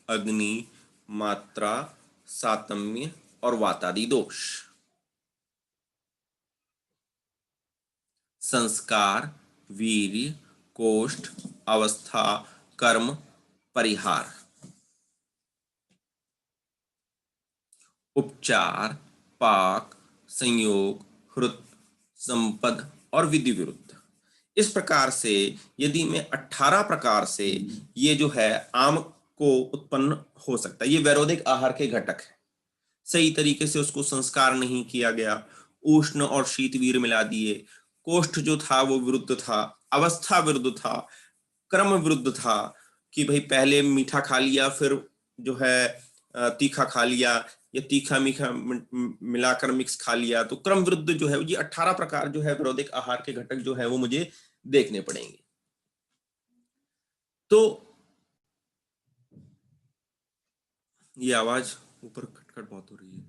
अग्नि, मात्रा, सातम्य और वातादि दोष, संस्कार, वीर्य, कोष्ठ, अवस्था, कर्म, परिहार, उपचार, पाक, संयोग, हृत, संपद और विधि विरुद्ध। इस प्रकार से यदि मैं 18 प्रकार से ये जो है आम को उत्पन्न हो सकता है, ये वैरोधिक आहार के घटक है। सही तरीके से उसको संस्कार नहीं किया गया, उष्ण और शीत वीर मिला दिए, कोष्ठ जो था वो विरुद्ध था, अवस्था विरुद्ध था, क्रम विरुद्ध था कि भाई पहले मीठा खा लिया फिर जो है तीखा खा लिया, या तीखा मीठा मिलाकर मिक्स खा लिया, तो क्रम विरुद्ध जो है ये 18 प्रकार जो है वैरोधिक आहार के घटक जो है वो मुझे देखने पड़ेंगे। तो ये आवाज ऊपर खटखट बहुत हो रही है।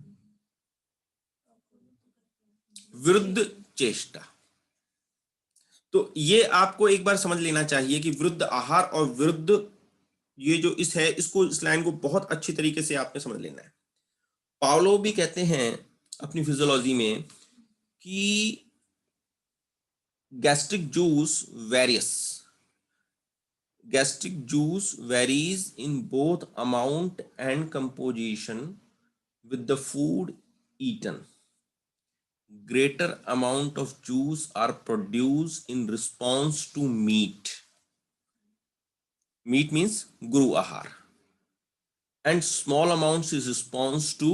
विरुद्ध चेष्टा, तो ये आपको एक बार समझ लेना चाहिए कि विरुद्ध आहार और विरुद्ध ये जो इस है, इसको, इस लाइन को बहुत अच्छी तरीके से आपने समझ लेना है। पावलोव भी कहते हैं अपनी फिजियोलॉजी में कि gastric juice varies in both amount and composition with the food eaten. Greater amount of juice are produced in response to meat. Meat means guru ahar, and small amounts is response to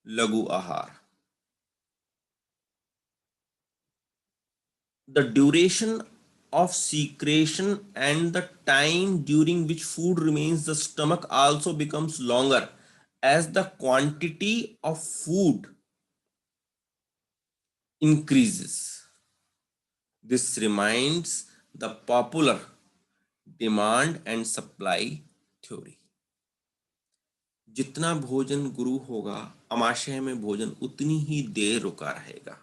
lagu ahar. The duration of secretion and the time during which food remains the stomach also becomes longer as the quantity of food increases. This reminds the popular demand and supply theory. जितना भोजन गुरु होगा, अमाशय में भोजन उतनी ही देर रुका रहेगा,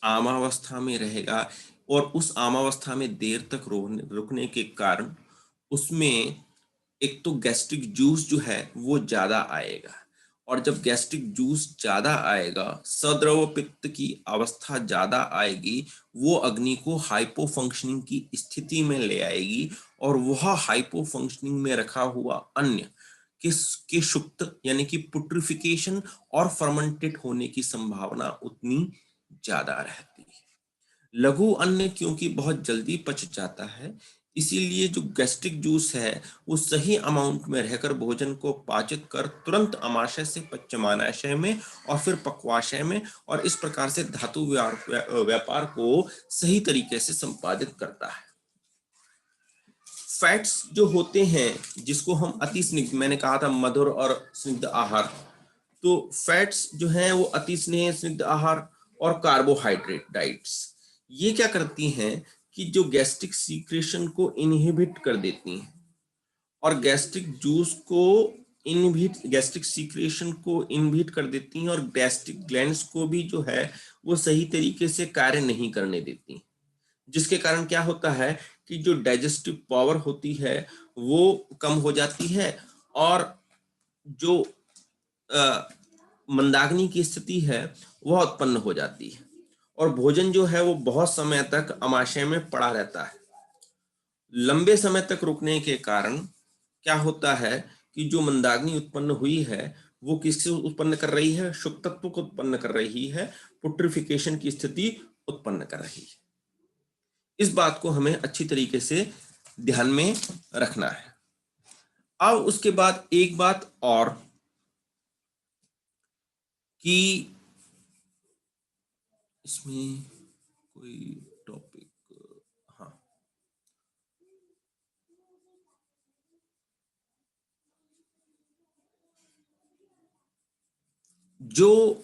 आमावस्था में रहेगा, और उस आमावस्था में देर तक रुकने के कारण उसमें एक तो गैस्ट्रिक जूस जो है वो ज्यादा आएगा, और जब गैस्ट्रिक जूस ज्यादा आएगा, सद्रव पित्त की अवस्था ज्यादा आएगी, वो अग्नि को हाइपो फंक्शनिंग की स्थिति में ले आएगी, और वह हाइपो फंक्शनिंग में रखा हुआ अन्न के शुक्त यानी कि पुट्रिफिकेशन और फर्मेंटेड होने की संभावना उतनी ज्यादा रहती है। लघु अन्न क्योंकि बहुत जल्दी पच जाता है, इसीलिए जो गैस्ट्रिक जूस है वो सही अमाउंट में रहकर भोजन को पाचित कर तुरंत अमाशय से पश्चिमाशय में और फिर पक्वाशय में, और इस प्रकार से धातु व्यापार को सही तरीके से संपादित करता है। फैट्स जो होते हैं जिसको हम अति स्निग्ध, मैंने कहा था मधुर और स्निग्ध आहार, तो फैट्स जो हैं वो अति स्नेह स्निग्ध आहार और कार्बोहाइड्रेट डाइट्स, ये क्या करती हैं कि जो गैस्ट्रिक सीक्रेशन को इनहिबिट कर देती हैं, और गैस्ट्रिक जूस को गैस्ट्रिक सीक्रेशन को इनहिबिट कर देती हैं, और गैस्ट्रिक ग्लैंड्स को भी जो है वो सही तरीके से कार्य नहीं करने देती, जिसके कारण क्या होता है कि जो डाइजेस्टिव पावर होती है वो कम हो जाती है, और जो मंदाग्नि की स्थिति है वह उत्पन्न हो जाती है, और भोजन जो है वो बहुत समय तक अमाशय में पड़ा रहता है। लंबे समय तक रुकने के कारण क्या होता है कि जो मंदाग्नि उत्पन्न हुई है वो किससे उत्पन्न कर रही है? शुक्त तत्व को उत्पन्न कर रही है, पुट्रिफिकेशन की स्थिति उत्पन्न कर रही है। इस बात को हमें अच्छी तरीके से ध्यान में रखना है। अब उसके बाद एक बात और कि इसमें कोई टॉपिक, हाँ, जो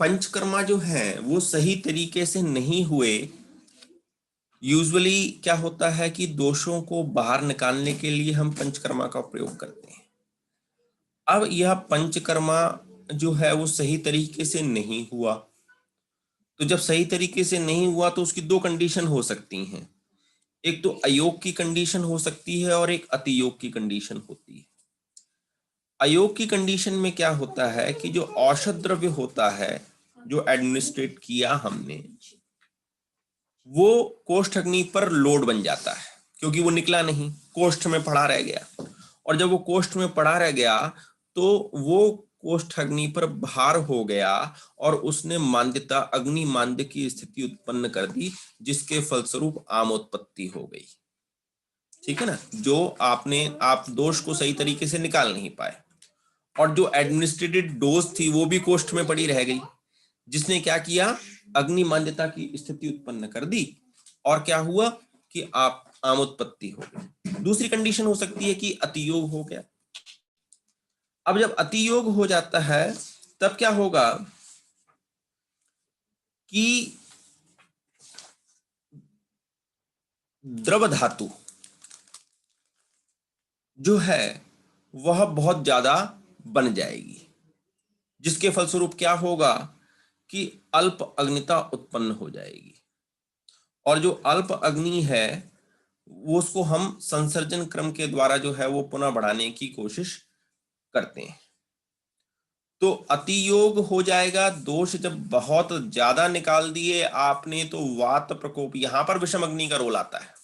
पंचकर्मा जो है वो सही तरीके से नहीं हुए, यूजुअली क्या होता है कि दोषों को बाहर निकालने के लिए हम पंचकर्मा का प्रयोग करते हैं। अब यह पंचकर्मा जो है वो सही तरीके से नहीं हुआ, तो जब सही तरीके से नहीं हुआ तो उसकी दो कंडीशन हो सकती हैं, एक तो अयोग की कंडीशन हो सकती है और एक अतियोग की कंडीशन होती है। अयोग की कंडीशन में क्या होता है कि जो औषध द्रव्य होता है जो एडमिनिस्ट्रेट किया हमने, वो कोष्ठग्नि पर लोड बन जाता है, क्योंकि वो निकला नहीं, कोष्ठ में पड़ा रह गया, और जब वो कोष्ठ में पड़ा रह गया तो वो कोष्ठग्नि पर भार हो गया और उसने मांद्यता, अग्नि मांद्य की स्थिति उत्पन्न कर दी, जिसके फलस्वरूप आमोत्पत्ति हो गई। ठीक है ना, जो आप दोष को सही तरीके से निकाल नहीं पाए, और जो एडमिनिस्ट्रेटेड डोज थी वो भी कोष्ठ में पड़ी रह गई, जिसने क्या किया, अग्नि मांद्यता की स्थिति उत्पन्न कर दी, और क्या हुआ कि आप आमोत्पत्ति हो गई। दूसरी कंडीशन हो सकती है कि अतियोग हो गया। अब जब अतियोग हो जाता है तब क्या होगा कि द्रव धातु जो है वह बहुत ज्यादा बन जाएगी, जिसके फलस्वरूप क्या होगा कि अल्प अग्निता उत्पन्न हो जाएगी, और जो अल्प अग्नि है वो उसको हम संसर्जन क्रम के द्वारा जो है वो पुनः बढ़ाने की कोशिश करते हैं। तो अतियोग हो जाएगा, दोष जब बहुत ज्यादा निकाल दिए आपने तो वात प्रकोप, यहां पर विषम अग्नि का रोल आता है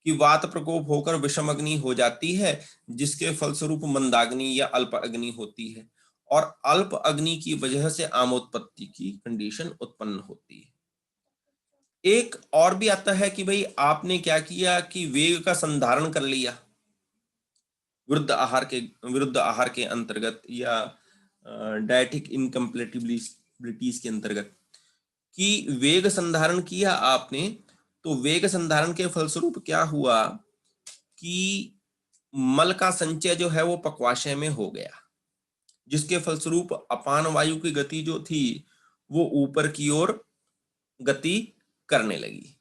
कि वात प्रकोप होकर विषम अग्नि हो जाती है, जिसके फलस्वरूप मंदाग्नि या अल्प अग्नि होती है, और अल्प अग्नि की वजह से आमोत्पत्ति की कंडीशन उत्पन्न होती है। एक और भी आता है कि भाई आपने क्या किया कि वेग का संधारण कर लिया विरुद्ध आहार के अंतर्गत या डायटिक इनकम्पैटिबिलिटीज के अंतर्गत, कि वेग संधारण किया आपने, तो वेग संधारण के फलस्वरूप क्या हुआ कि मल का संचय जो है वो पक्वाशय में हो गया, जिसके फलस्वरूप अपान वायु की गति जो थी वो ऊपर की ओर गति करने लगी,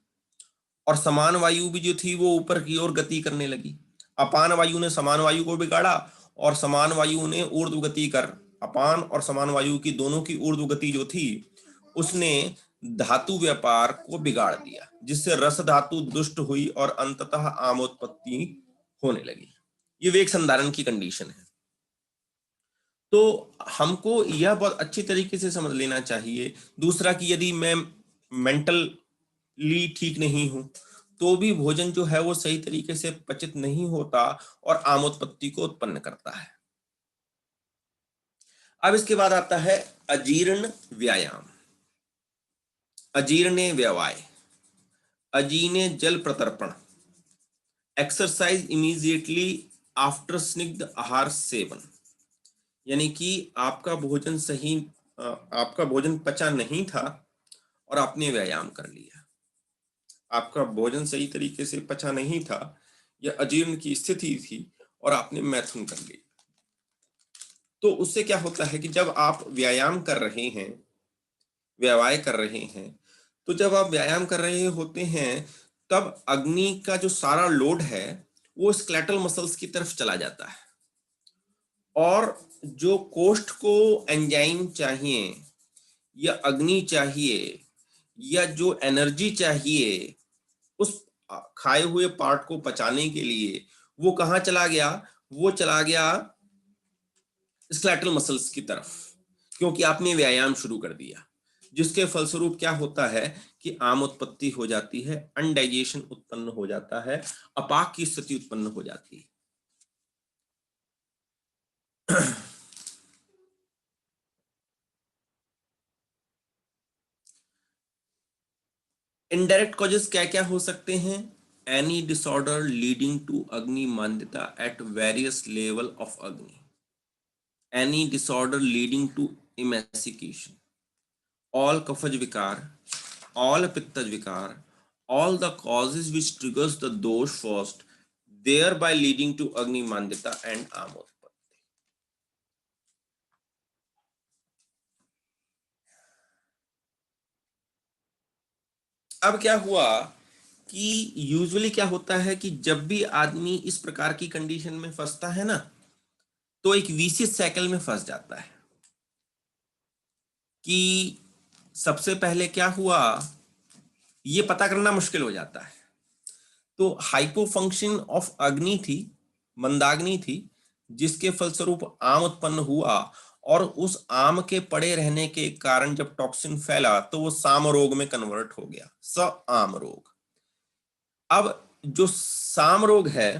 और समान वायु भी जो थी वो ऊपर की ओर गति करने लगी। अपान वायु ने समान वायु को बिगाड़ा और समान वायु ने ऊर्ध्व गति कर, अपान और समान वायु की दोनों की ऊर्ध्व गति जो थी उसने धातु व्यापार को बिगाड़ दिया, जिससे रस धातु दुष्ट हुई और अंततः आमोत्पत्ति होने लगी। ये वेग संधारण की कंडीशन है। तो हमको यह बहुत अच्छी तरीके से समझ लेना चाहिए। दूसरा कि यदि मैं मेंटली ठीक नहीं हूं तो भी भोजन जो है वो सही तरीके से पचित नहीं होता और आमोत्पत्ति को उत्पन्न करता है। अब इसके बाद आता है अजीर्ण व्यायाम, अजीर्णे व्यवाय, अजीर्णे जल प्रतर्पण, एक्सरसाइज इमीडिएटली आफ्टर स्निग्ध आहार सेवन। यानी कि आपका भोजन पचा नहीं था और आपने व्यायाम कर लिया, आपका भोजन सही तरीके से पचा नहीं था या अजीर्ण की स्थिति थी और आपने मैथुन कर लिया। तो उससे क्या होता है कि जब आप व्यायाम कर रहे हैं, व्यवाय कर रहे हैं, तो जब आप व्यायाम कर रहे होते हैं तब अग्नि का जो सारा लोड है वो स्केलेटल मसल्स की तरफ चला जाता है, और जो कोष्ठ को एंजाइम चाहिए या अग्नि चाहिए या जो एनर्जी चाहिए उस खाए हुए पार्ट को पचाने के लिए, वो कहाँ चला गया? वो चला गया स्केलेटल मसल्स की तरफ, क्योंकि आपने व्यायाम शुरू कर दिया, जिसके फलस्वरूप क्या होता है कि आम उत्पत्ति हो जाती है, अनडाइजेशन उत्पन्न हो जाता है, अपाक की स्थिति उत्पन्न हो जाती है। इनडायरेक्ट कॉजेस क्या क्या हो सकते हैं? एनी डिसऑर्डर लीडिंग टू अग्नि मांद्यता एट वेरियस लेवल ऑफ अग्नि, any disorder leading to emaciation, all कफज विकार, all पित्तज विकार, all the causes which triggers the dosh first, thereby leading to agni mandyata and amotpatti. अब क्या हुआ कि यूजुअली क्या होता है कि जब भी आदमी इस प्रकार की कंडीशन में फंसता है ना, तो एक विशियस साइकिल में फंस जाता है कि सबसे पहले क्या हुआ ये पता करना मुश्किल हो जाता है। तो हाइपोफंक्शन ऑफ अग्नि थी, मंदाग्नि थी, जिसके फलस्वरूप आम उत्पन्न हुआ, और उस आम के पड़े रहने के कारण जब टॉक्सिन फैला तो वो साम रोग में कन्वर्ट हो गया, आम रोग। अब जो साम रोग है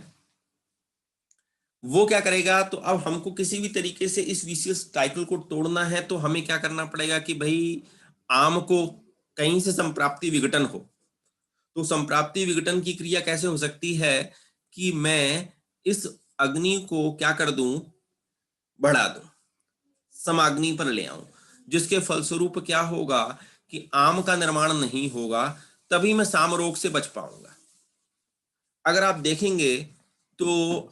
वो क्या करेगा? तो अब हमको किसी भी तरीके से इस विशियस साइकिल को तोड़ना है, तो हमें क्या करना पड़ेगा कि भाई आम को कहीं से संप्राप्ति विघटन हो। तो संप्राप्ति विघटन की क्रिया कैसे हो सकती है कि मैं इस अग्नि को क्या कर दूं? बढ़ा दूं, समाग्नि पर ले आऊं, जिसके फलस्वरूप क्या होगा कि आम का निर्माण नहीं होगा, तभी मैं साम रोग से बच पाऊंगा। अगर आप देखेंगे तो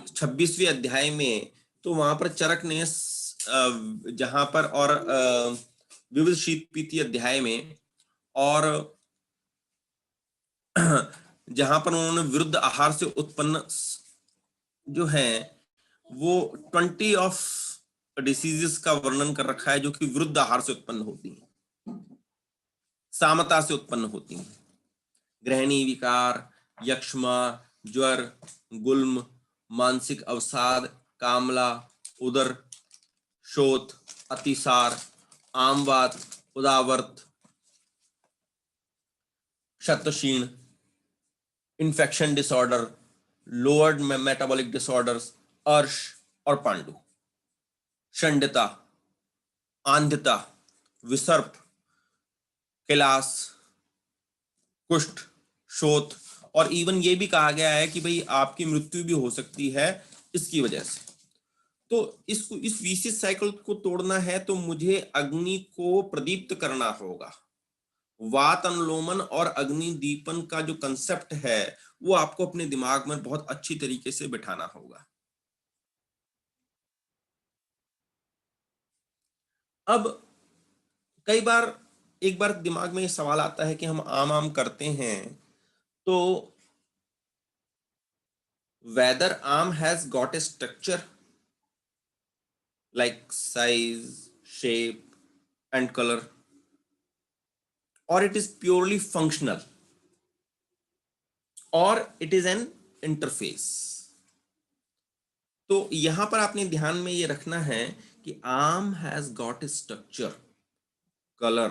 26वें अध्याय में, तो वहां पर चरक ने जहां पर, और विविध शीत पीति अध्याय में, और जहां पर उन्होंने विरुद्ध आहार से उत्पन्न जो है वो 20 ऑफ डिसीजेस का वर्णन कर रखा है, जो कि विरुद्ध आहार से उत्पन्न होती हैं, सामता से उत्पन्न होती हैं। ग्रहणी विकार, यक्ष्मा, ज्वर, गुल्म, मानसिक अवसाद, कामला, उदर शोथ, अतिसार, आमवात, उदावर्त, क्षतक्षीण, infection disorder, lowered metabolic disorders, अर्श और पांडु, शंडिता, आंधता, विसर्प, कैलास, कुष्ठ, शोथ, और इवन ये भी कहा गया है कि भाई आपकी मृत्यु भी हो सकती है इसकी वजह से। तो इस विशिष्ट साइकिल को तोड़ना है तो मुझे अग्नि को प्रदीप्त करना होगा। वात अनुलोमन और अग्नि दीपन का जो कंसेप्ट है वो आपको अपने दिमाग में बहुत अच्छी तरीके से बिठाना होगा। अब कई बार एक बार दिमाग में ये सवाल आता है कि हम आम करते हैं, तो whether arm has got a structure like size, shape and color, or it is purely functional, or it is an interface। तो यहां पर आपने ध्यान में ये रखना है कि arm has got a structure, color,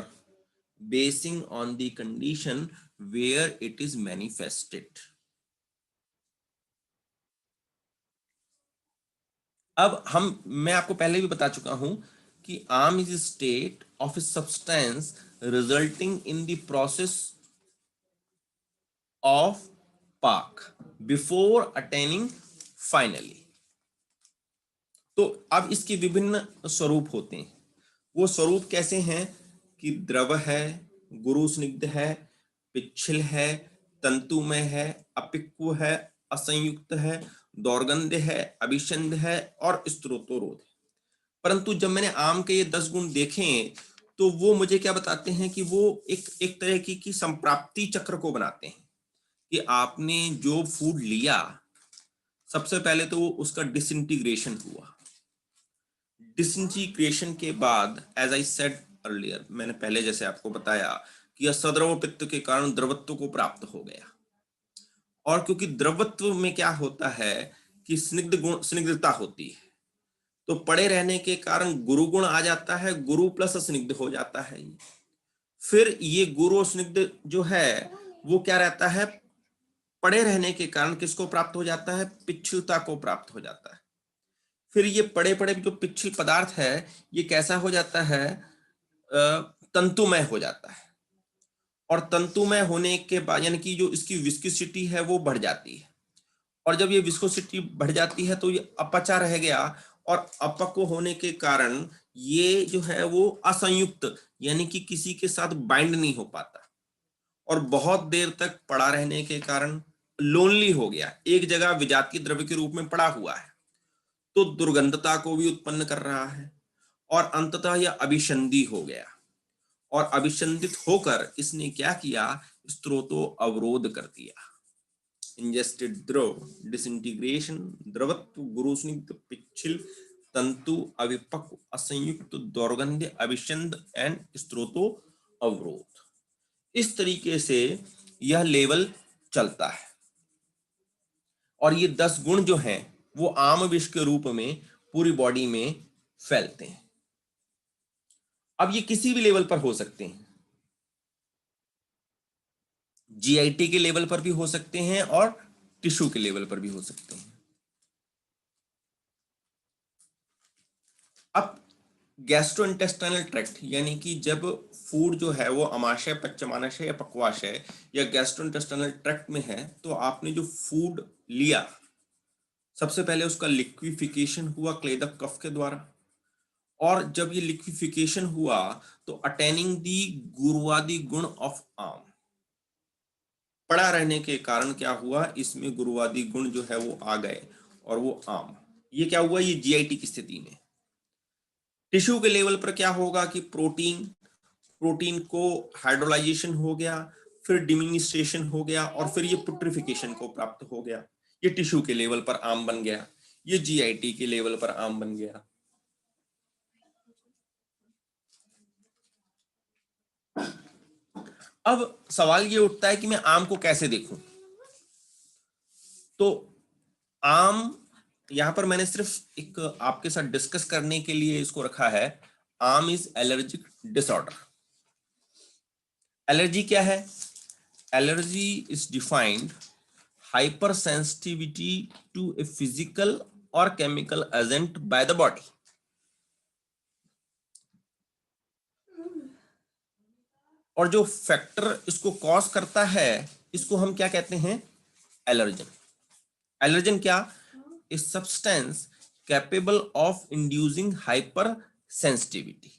basing on the condition where it is manifested। अब मैं आपको पहले भी बता चुका हूं कि arm is state of a substance resulting in the process of पाक बिफोर अटेनिंग फाइनली। तो अब इसके विभिन्न स्वरूप होते हैं। वो स्वरूप कैसे हैं कि द्रव है, गुरु स्निग्ध है, पिच्छल है, तंतुमय है, अपिक्व है, असंयुक्त है, दौर्गंध्य है, अभिषंध है और स्त्रोतोरोध है। परंतु जब मैंने आम के ये 10 गुण देखे तो वो मुझे क्या बताते हैं कि वो एक तरह की संप्राप्ति चक्र को बनाते हैं कि आपने जो फूड लिया सबसे पहले तो उसका डिसइंटीग्रेशन हुआ। डिसइंटीग्रेशन के बाद एज आई सेड अर्लियर, मैंने पहले जैसे आपको बताया कि सद्रव पित्त के कारण द्रवत्व को प्राप्त हो गया। और क्योंकि द्रवत्व में क्या होता है कि स्निग्धता होती है, तो पड़े रहने के कारण गुरु गुण आ जाता है, गुरु प्लस स्निग्ध हो जाता है। फिर ये गुरु स्निग्ध जो है वो क्या रहता है, पड़े रहने के कारण किसको प्राप्त हो जाता है, पिच्छलता को प्राप्त हो जाता है। फिर ये पड़े पड़े जो पिच्छल पदार्थ है ये कैसा हो जाता है, तंतुमय हो जाता है। और तंतुमय होने के बाद यानी कि जो इसकी विस्कोसिटी है वो बढ़ जाती है, और जब ये विस्कोसिटी बढ़ जाती है तो ये अपचा रह गया, और अपक्व होने के कारण ये जो है वो असंयुक्त यानी कि किसी के साथ बाइंड नहीं हो पाता, और बहुत देर तक पड़ा रहने के कारण लोनली हो गया, एक जगह विजातीय द्रव्य के रूप में पड़ा हुआ है, तो दुर्गंधता को भी उत्पन्न कर रहा है, और अंततः यह अभिसंधि हो गया, और अभिसंधित होकर इसने क्या किया, स्त्रोतो अवरोध कर दिया। इंजेस्टेड द्रव, डिसइंटीग्रेशन, द्रवत्व, गुरु स्निग्ध, पिच्छल, तंतु, अविपक्व, असंयुक्त, दौर्गंध्य, अभिसंध एंड स्त्रोतो अवरोध। इस तरीके से यह लेवल चलता है, और ये 10 गुण जो हैं वो आम विष के रूप में पूरी बॉडी में फैलते हैं। अब ये किसी भी लेवल पर हो सकते हैं, जीआईटी के लेवल पर भी हो सकते हैं और टिश्यू के लेवल पर भी हो सकते हैं। अब गैस्ट्रोइंटेस्टाइनल ट्रैक्ट यानी कि जब फूड जो है वो अमाशय, पच्चमाशय या पक्वाशय या गैस्ट्रोइंटेस्टाइनल ट्रैक्ट में है, तो आपने जो फूड लिया सबसे पहले उसका लिक्विफिकेशन हुआ क्लेदक कफ के द्वारा, और जब ये लिक्विफिकेशन हुआ तो अटेनिंग दी गुरुवादी गुण ऑफ आम, पड़ा रहने के कारण क्या हुआ, इसमें गुरुवादी गुण जो है वो आ गए और वो आम। ये क्या हुआ, ये जीआईटी की स्थिति में। टिश्यू के लेवल पर क्या होगा कि प्रोटीन को हाइड्रोलाइजेशन हो गया, फिर डिमिनिस्ट्रेशन हो गया, और फिर ये पुट्रिफिकेशन को प्राप्त हो गया। ये टिश्यू के लेवल पर आम बन गया, ये जीआईटी के लेवल पर आम बन गया। अब सवाल ये उठता है कि मैं आम को कैसे देखूं। तो आम, यहां पर मैंने सिर्फ एक आपके साथ डिस्कस करने के लिए इसको रखा है, आम इज एलर्जिक डिसऑर्डर। एलर्जी क्या है? Allergy is defined hypersensitivity to a physical और chemical agent by the body. और जो फैक्टर इसको कॉज करता है, इसको हम क्या कहते हैं? एलर्जन। एलर्जन क्या? A substance capable of inducing hyper sensitivity.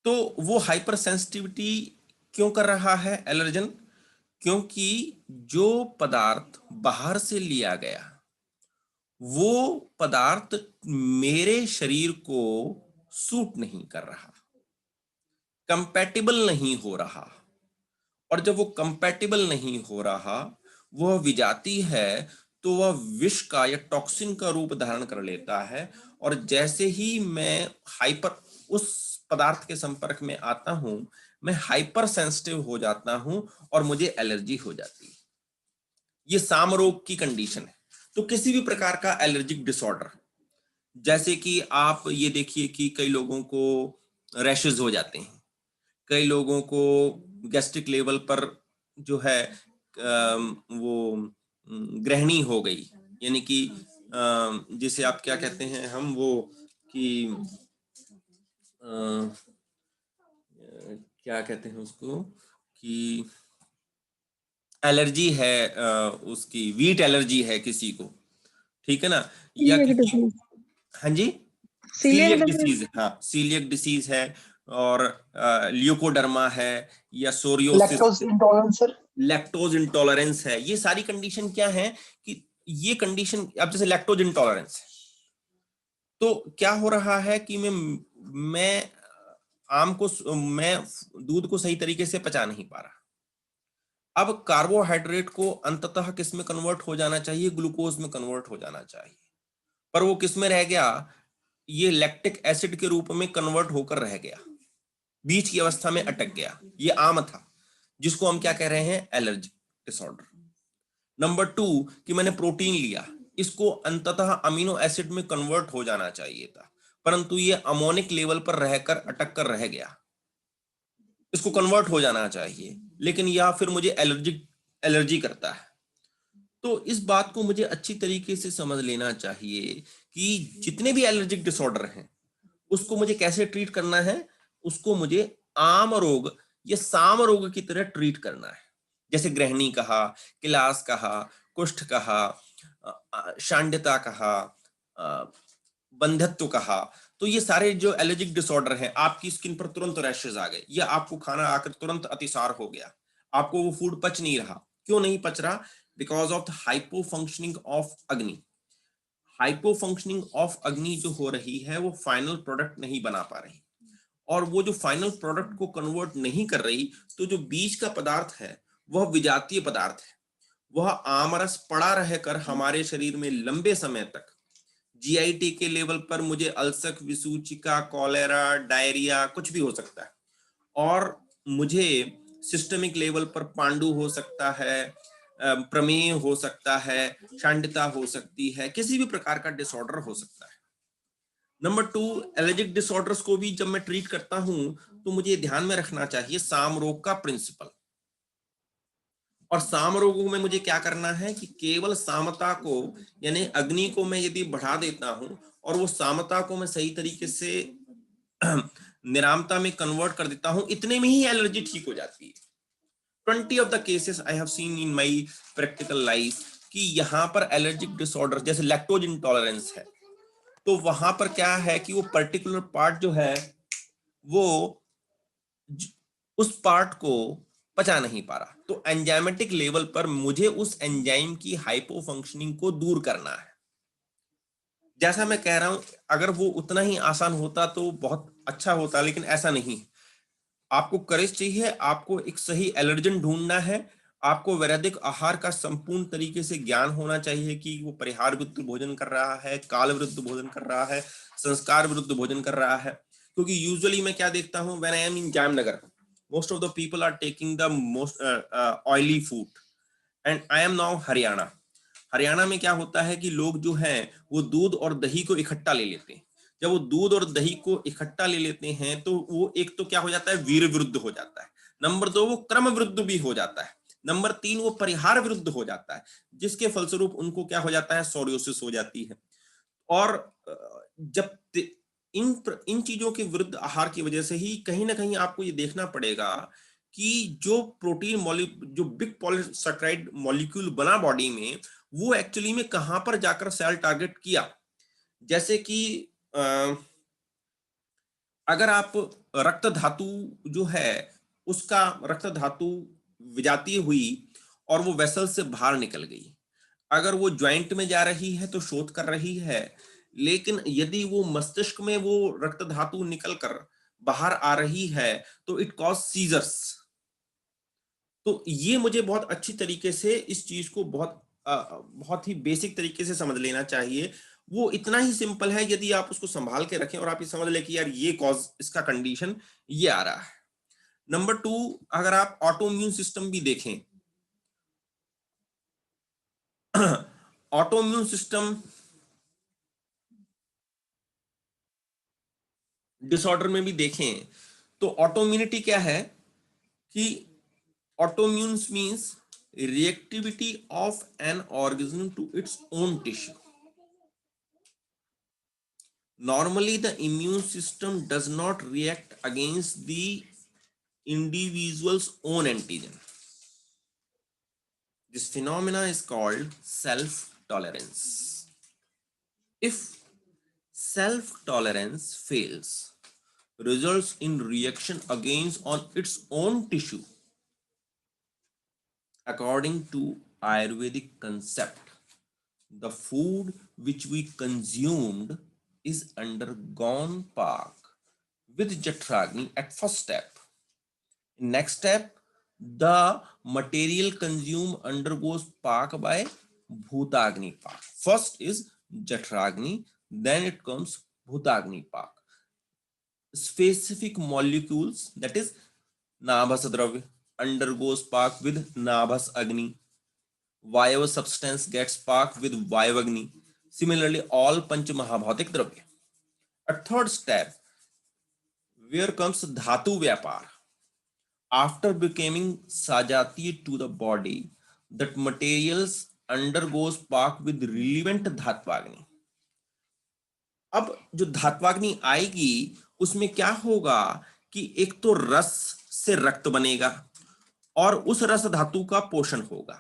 तो वो हाइपर सेंसिटिविटी क्यों कर रहा है एलर्जन? क्योंकि जो पदार्थ बाहर से लिया गया वो पदार्थ मेरे शरीर को सूट नहीं कर रहा, कंपैटिबल नहीं हो रहा। और जब वो कंपैटिबल नहीं हो रहा, वह विजाती है, तो वह विष का या टॉक्सिन का रूप धारण कर लेता है। और जैसे ही मैं उस पदार्थ के संपर्क में आता हूं, मैं हाइपर सेंसिटिव हो जाता हूं और मुझे एलर्जी हो जाती है। ये सामरोग की कंडीशन है। तो किसी भी प्रकार का एलर्जिक डिसऑर्डर, जैसे कि आप ये देखिए कि कई लोगों को रैशेस हो जाते हैं, कई लोगों को गैस्ट्रिक लेवल पर जो है वो ग्रहणी हो गई, यानी कि जिसे आप क्या कहते हैं, हम वो कि क्या कहते हैं उसको, कि एलर्जी है, उसकी वीट एलर्जी है किसी को, ठीक है ना, या किसी, हाँ जी, सीलियक डिसीज, हाँ सीलियक डिसीज है, और ल्यूकोडर्मा है, या psoriasis, lactose intolerance sir, lactose intolerance है। ये सारी कंडीशन क्या है कि ये कंडीशन, अब जैसे लैक्टोज इंटॉलरेंस है, तो क्या हो रहा है कि मैं दूध को सही तरीके से पचा नहीं पा रहा। अब कार्बोहाइड्रेट को अंततः किस में कन्वर्ट हो जाना चाहिए? ग्लूकोज में कन्वर्ट हो जाना चाहिए, पर वो किस में रह गया? ये लैक्टिक एसिड के रूप में कन्वर्ट होकर रह गया, बीच की अवस्था में अटक गया। ये आम था, जिसको हम क्या कह रहे हैं? Allergic disorder. नंबर 2 कि मैंने प्रोटीन लिया, इसको अंततः अमीनो एसिड में कन्वर्ट हो जाना चाहिए था, परंतु ये अमोनिक लेवल पर रहकर अटक कर रह गया। इसको कन्वर्ट हो जाना चाहिए, लेकिन या फिर मुझे एलर्जी करता है। तो इस बात को मुझे अच्छी तरीके से समझ लेना चाहिए कि जितने भी एलर्जिक डिसऑर्डर हैं, उसको मुझे कैसे ट्रीट करना है? उसको मुझे आम रोग या साम रोग की तरह ट्रीट करना है। जैसे ग्रहणी कहा, किलास कहा, कुष्ठ कहा, शांडता कहा, बंधत्व कहा, तो ये सारे जो एलर्जिक डिसऑर्डर हैं, आपकी स्किन पर तुरंत रैशेस आ गए, या आपको खाना आकर तुरंत अतिसार हो गया, आपको वो फूड पच नहीं रहा। क्यों नहीं पच रहा? Because of the hypo functioning of अग्नि। हाइपो फंक्शनिंग ऑफ अग्नि जो हो रही है, वो फाइनल प्रोडक्ट नहीं बना पा रही, और वो जो फाइनल प्रोडक्ट को कन्वर्ट नहीं कर रही, तो जो बीज का पदार्थ है वह विजातीय पदार्थ है, वह आमरस पड़ा रहकर हमारे शरीर में लंबे समय तक जीआईटी के लेवल पर मुझे अल्सर, विसूचिका, कॉलेरा, डायरिया कुछ भी हो सकता है, और मुझे सिस्टमिक लेवल पर पांडु हो सकता है, प्रमेह हो सकता है, शांडता हो सकती है, किसी भी प्रकार का डिसऑर्डर हो सकता है। नंबर 2, एलर्जिक डिसऑर्डर्स को भी जब मैं ट्रीट करता हूं, तो मुझे ध्यान में रखना चाहिए साम रोग का प्रिंसिपल। और साम रोगों में मुझे क्या करना है कि केवल सामता को, यानी अग्नि को मैं यदि बढ़ा देता हूं और वो सामता को मैं सही तरीके से निरामता में कन्वर्ट कर देता हूं, इतने में ही एलर्जी ठीक हो जाती है। 20 of the cases I have seen in my practical life कि यहाँ पर एलर्जिक डिसऑर्डर जैसे लैक्टोज इंटॉलरेंस है, तो वहां पर क्या है कि वो पर्टिकुलर पार्ट जो है वो उस पार्ट को पचा नहीं पा रहा। तो एंजाइमेटिक लेवल पर मुझे उस एंजाइम की हाइपो फंक्शनिंग को दूर करना है। जैसा मैं कह रहा हूं, अगर वो उतना ही आसान होता तो बहुत अच्छा होता, लेकिन ऐसा नहीं। आपको करेज चाहिए, आपको एक सही एलर्जन ढूंढना है, आपको वैदिक आहार का संपूर्ण तरीके से ज्ञान होना चाहिए कि वो परिहार विरुद्ध भोजन कर रहा है, काल विरुद्ध भोजन कर रहा है, संस्कार विरुद्ध भोजन कर रहा है। क्योंकि यूजुअली मैं क्या देखता हूं, when I am in Jamnagar, most of the people are taking the most oily food, and I am now Haryana. Haryana में क्या होता है कि लोग जो हैं वो दूध और दही को इकट्ठा ले लेते हैं। जब वो दूध और दही को इकट्ठा ले लेते हैं तो वो एक तो क्या हो जाता है, वीर विरुद्ध हो जाता है। नंबर 2, वो क्रम विरुद्ध भी हो जाता है। नंबर 3, वो परिहार विरुद्ध हो जाता है, जिसके फलस्वरूप उनको क्या हो जाता है, सोरियोसिस हो जाती है। और जब इन चीजों के विरुद्ध आहार की वजह से ही कहीं ना कहीं आपको ये देखना पड़ेगा कि जो प्रोटीन जो बिग पॉलीसैकेराइड मॉलिक्यूल बना बॉडी में, वो एक्चुअली में कहां पर जाकर सेल टारगेट किया। जैसे कि अगर आप रक्त धातु जो है उसका रक्त धातु विजातीय हुई और वो वेसल से बाहर निकल गई, अगर वो ज्वाइंट में जा रही है तो शोथ कर रही है, लेकिन यदि वो मस्तिष्क में वो रक्त धातु निकलकर बाहर आ रही है तो इट कॉज सीजर्स। तो ये मुझे बहुत अच्छी तरीके से इस चीज को बहुत ही बेसिक तरीके से समझ लेना चाहिए। वो इतना ही सिंपल है, यदि आप उसको संभाल के रखें और आप ये समझ लें कि यार ये कॉज, इसका कंडीशन ये आ रहा है। नंबर 2, अगर आप ऑटो इम्यून सिस्टम भी देखें, ऑटो इम्यून सिस्टम डिसऑर्डर में भी देखें तो ऑटो इम्यूनिटी क्या है कि autoimmune means reactivity of an organism to its own tissue. Normally the immune system does not react against the individual's own antigen. This phenomena is called self-tolerance. If self-tolerance fails, results in reaction against on its own tissue. According to Ayurvedic concept, the food which we consumed is undergone pak with Jatragni at first step. In next step, the material consumed undergoes pak by Bhutagni pak. First is Jatragni, then it comes Bhutagni pak. Specific molecules, that is Nabhasadravya, undergoes pak with Nabhas Agni. Vayava substance gets pak with Vayavagni. Similarly, all Panch Mahabhautik Dravya. A third step, where comes Dhatu Vyapar. After becoming Sajati to the body, that materials undergoes pak with relevant Dhatvagni. अब जो धात्वाग्नि आएगी उसमें क्या होगा कि एक तो रस से रक्त बनेगा और उस रस धातु का पोषण होगा।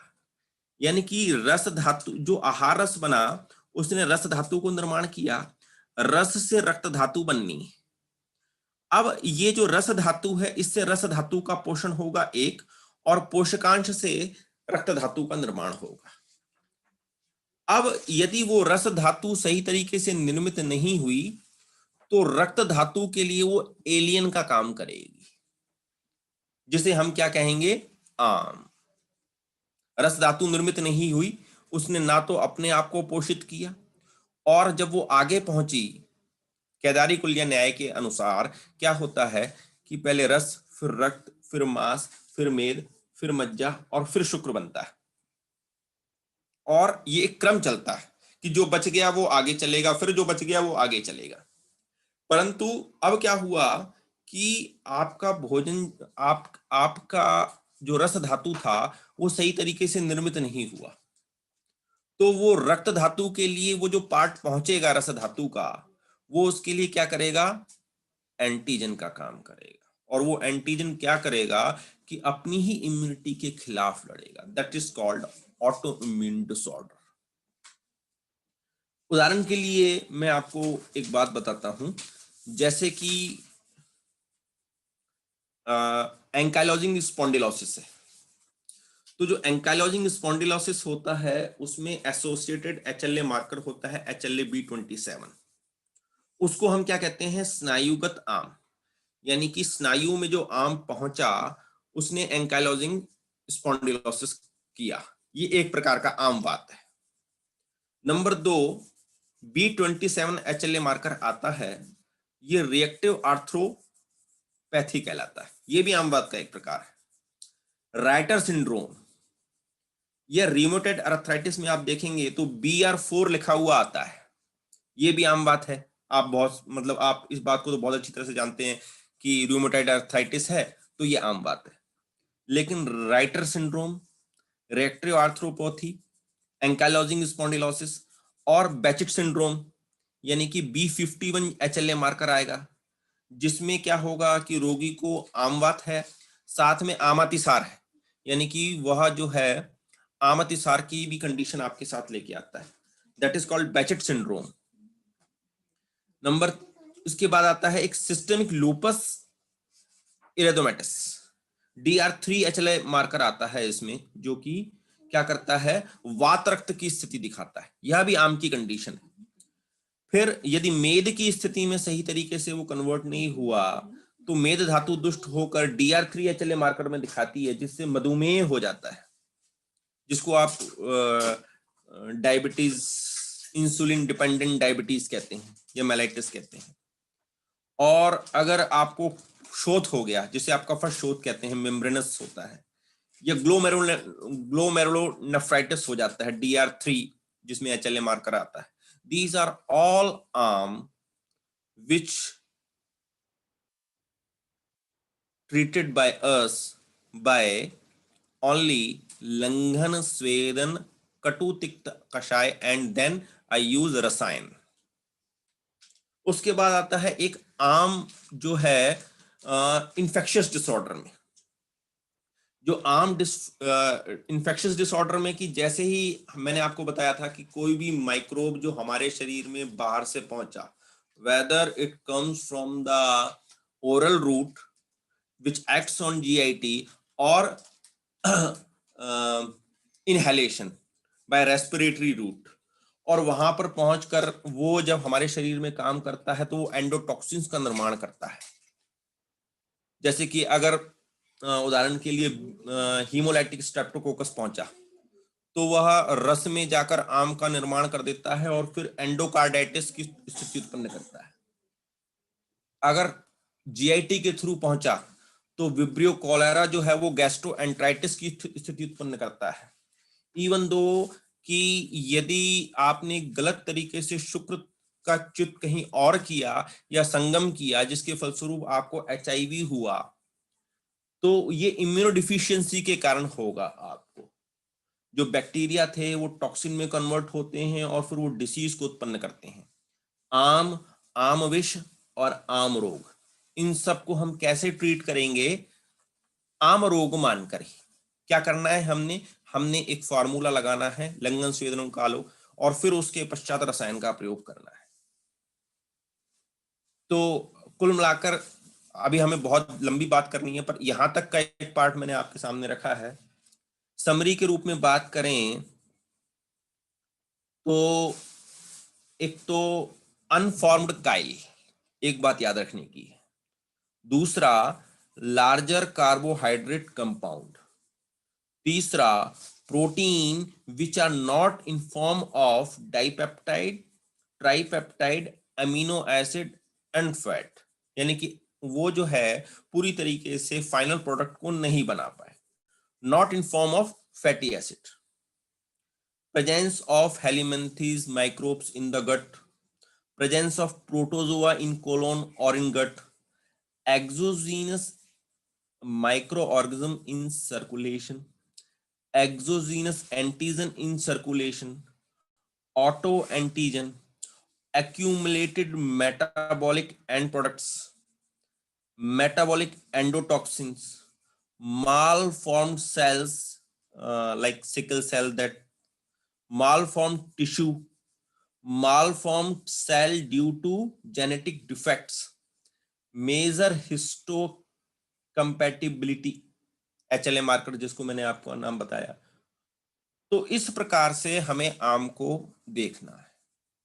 यानी कि रस धातु, जो आहार रस बना उसने रस धातु को निर्माण किया, रस से रक्त धातु बननी। अब ये जो रस धातु है इससे रस धातु का पोषण होगा एक, और पोषकांश से रक्त धातु का निर्माण होगा। अब यदि वो रस धातु सही तरीके से निर्मित नहीं हुई तो रक्त धातु के लिए वो एलियन का काम करेगी, जिसे हम क्या कहेंगे, आम। रस धातु निर्मित नहीं हुई, उसने ना तो अपने आप को पोषित किया, और जब वो आगे पहुंची, केदारी कुल्य न्याय के अनुसार क्या होता है कि पहले रस, फिर रक्त, फिर मांस, फिर मेद, फिर मज्जा और फिर शुक्र बनता है। और ये एक क्रम चलता है कि जो बच गया वो आगे चलेगा, फिर जो बच गया वो आगे चलेगा। परंतु अब क्या हुआ कि आपका भोजन, आपका जो रस धातु था वो सही तरीके से निर्मित नहीं हुआ, तो वो रक्त धातु के लिए वो जो पार्ट पहुंचेगा रस धातु का, वो उसके लिए क्या करेगा, एंटीजन का काम करेगा। और वो एंटीजन क्या करेगा कि अपनी ही इम्यूनिटी के खिलाफ लड़ेगा। That is called auto immune disorder. उदाहरण के लिए मैं आपको एक बात बताता हूं, जैसे कि एंकाइलोजिंग स्पॉन्डिलोसिस है। तो जो एंकाइलोजिंग स्पॉन्डिलोसिस होता है उसमें एसोसिएटेड HLA मार्कर होता है HLA-B27। उसको हम क्या कहते हैं, स्नायुगत आम। यानी कि स्नायु में जो आम पहुंचा उसने एंकाइलोजिंग स्पॉन्डिलोसिस किया। ये एक प्रकार का आम बात है। नंबर 2, B27 HLA मार्कर आता है, ये रिएक्टिव आर्थ्रोपैथी कहलाता है। ये भी आम बात का एक प्रकार है। राइटर सिंड्रोम, या रियोमेटॉइड आर्थराइटिस में आप देखेंगे तो BR4 लिखा हुआ आता है, ये भी आम बात है। आप बहुत मतलब आप इस बात को तो बहुत अच्छी तरह से जानते हैं कि रियोमेटॉइड आर्थराइटिस है, तो ये आम बात है। लेकिन writer syndrome, reactive arthropathy, ankylosing spondylosis और बेचेट सिंड्रोम यानी कि B51 HLA मार्कर आएगा, जिसमें क्या होगा कि रोगी को आमवात है, साथ में आमातिसार है, यानी कि वह जो है आमातिसार की भी कंडीशन आपके साथ लेके आता है, that is called Behcet syndrome. Number उसके बाद आता है एक systemic lupus erythematosus, DR3 HLA marker आता है इसमें, जो कि क्या करता है, वात रक्त की स्थिति दिखाता है, यह भी आम की कंडीशन है। फिर यदि मेद की स्थिति में सही तरीके से वो कन्वर्ट नहीं हुआ तो मेद धातु दुष्ट होकर DR3 HLA मार्कर में दिखाती है, जिससे मधुमेह हो जाता है, जिसको आप डायबिटीज, इंसुलिन डिपेंडेंट डायबिटीज कहते हैं या मेलाइटिस कहते हैं। और अगर आपको शोथ हो गया, जिसे आप कफर शोथ कहते हैं, मेम्ब्रेनस होता है, या ग्लोमेरुलोनेफ्राइटिस हो जाता है, DR3 जिसमें HLA मार्कर आता है। These are all which treated by us by only लंघन, स्वेदन, कटु तिक्त कषाय and then I use रसायन। उसके बाद आता है एक आम जो है इन्फेक्शियस डिसऑर्डर में, जो आम इन्फेक्शियस डिसऑर्डर में कि जैसे ही मैंने आपको बताया था कि कोई भी माइक्रोब जो हमारे शरीर में बाहर से पहुंचा, whether it comes from the oral route which acts on GIT और इनहेलेशन बाय रेस्पिरेटरी रूट, और वहां पर पहुंचकर वो जब हमारे शरीर में काम करता है तो वो एंडोटॉक्सिन्स का निर्माण करता है। जैसे कि अगर उदाहरण के लिए हीमोलाइटिक स्ट्रेप्टोकोकस पहुंचा तो वह रस में जाकर आम का निर्माण कर देता है और फिर एंडोकार्डाइटिस की स्थिति उत्पन्न करता है। अगर GIT के थ्रू पहुंचा तो विब्रियो कॉलेरा जो है वो गैस्ट्रोएंटराइटिस की स्थिति उत्पन्न करता है। इवन दो कि यदि आपने गलत तरीके से शुक्र का च्युत कहीं और किया या संगम किया, जिसके फलस्वरूप आपको HIV हुआ, तो ये इम्यूनोडिफिशियंसी के कारण होगा। आपको जो बैक्टीरिया थे वो टॉक्सिन में कन्वर्ट होते हैं और फिर वो डिसीज को उत्पन्न करते हैं। आम विष और आम रोग, इन सब को हम कैसे ट्रीट करेंगे? आम रोग मानकर ही क्या करना है, हमने एक फार्मूला लगाना है, लंघन, स्वेदन, कालो, और फिर उसके पश्चात रसायन का प्रयोग करना है। तो कुल मिलाकर अभी हमें बहुत लंबी बात करनी है, पर यहां तक का एक पार्ट मैंने आपके सामने रखा है। समरी के रूप में बात करें तो एक तो अनफॉर्म्ड काइल, एक बात याद रखने की है। दूसरा लार्जर कार्बोहाइड्रेट कंपाउंड। तीसरा protein which are not in form of dipeptide, tripeptide, amino acid and fat, यानी कि वो जो है पूरी तरीके से फाइनल प्रोडक्ट को नहीं बना पाए, not in form of fatty acid. Presence of helminthes microbes in the gut, presence of protozoa in colon or in gut, exogenous microorganism in circulation, exogenous antigen in circulation, autoantigen, accumulated metabolic end products, metabolic endotoxins, malformed cells like sickle cell, that malformed tissue, malformed cell due to genetic defects, major histocompatibility, HLA marker जिसको मैंने आपको नाम बताया। तो इस प्रकार से हमें आम को देखना है,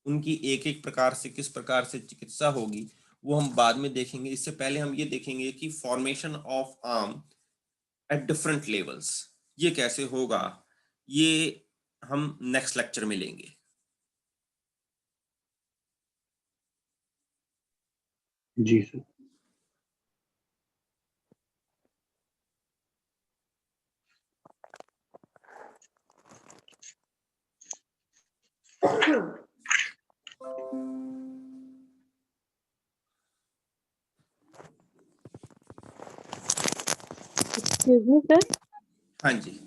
उनकी एक एक प्रकार से किस प्रकार से चिकित्सा होगी वो हम बाद में देखेंगे। इससे पहले हम ये देखेंगे कि फॉर्मेशन ऑफ आम एट डिफरेंट लेवल्स ये कैसे होगा, ये हम नेक्स्ट लेक्चर में लेंगे। जी सर। एक्सक्यूज मी सर, हाँ जी।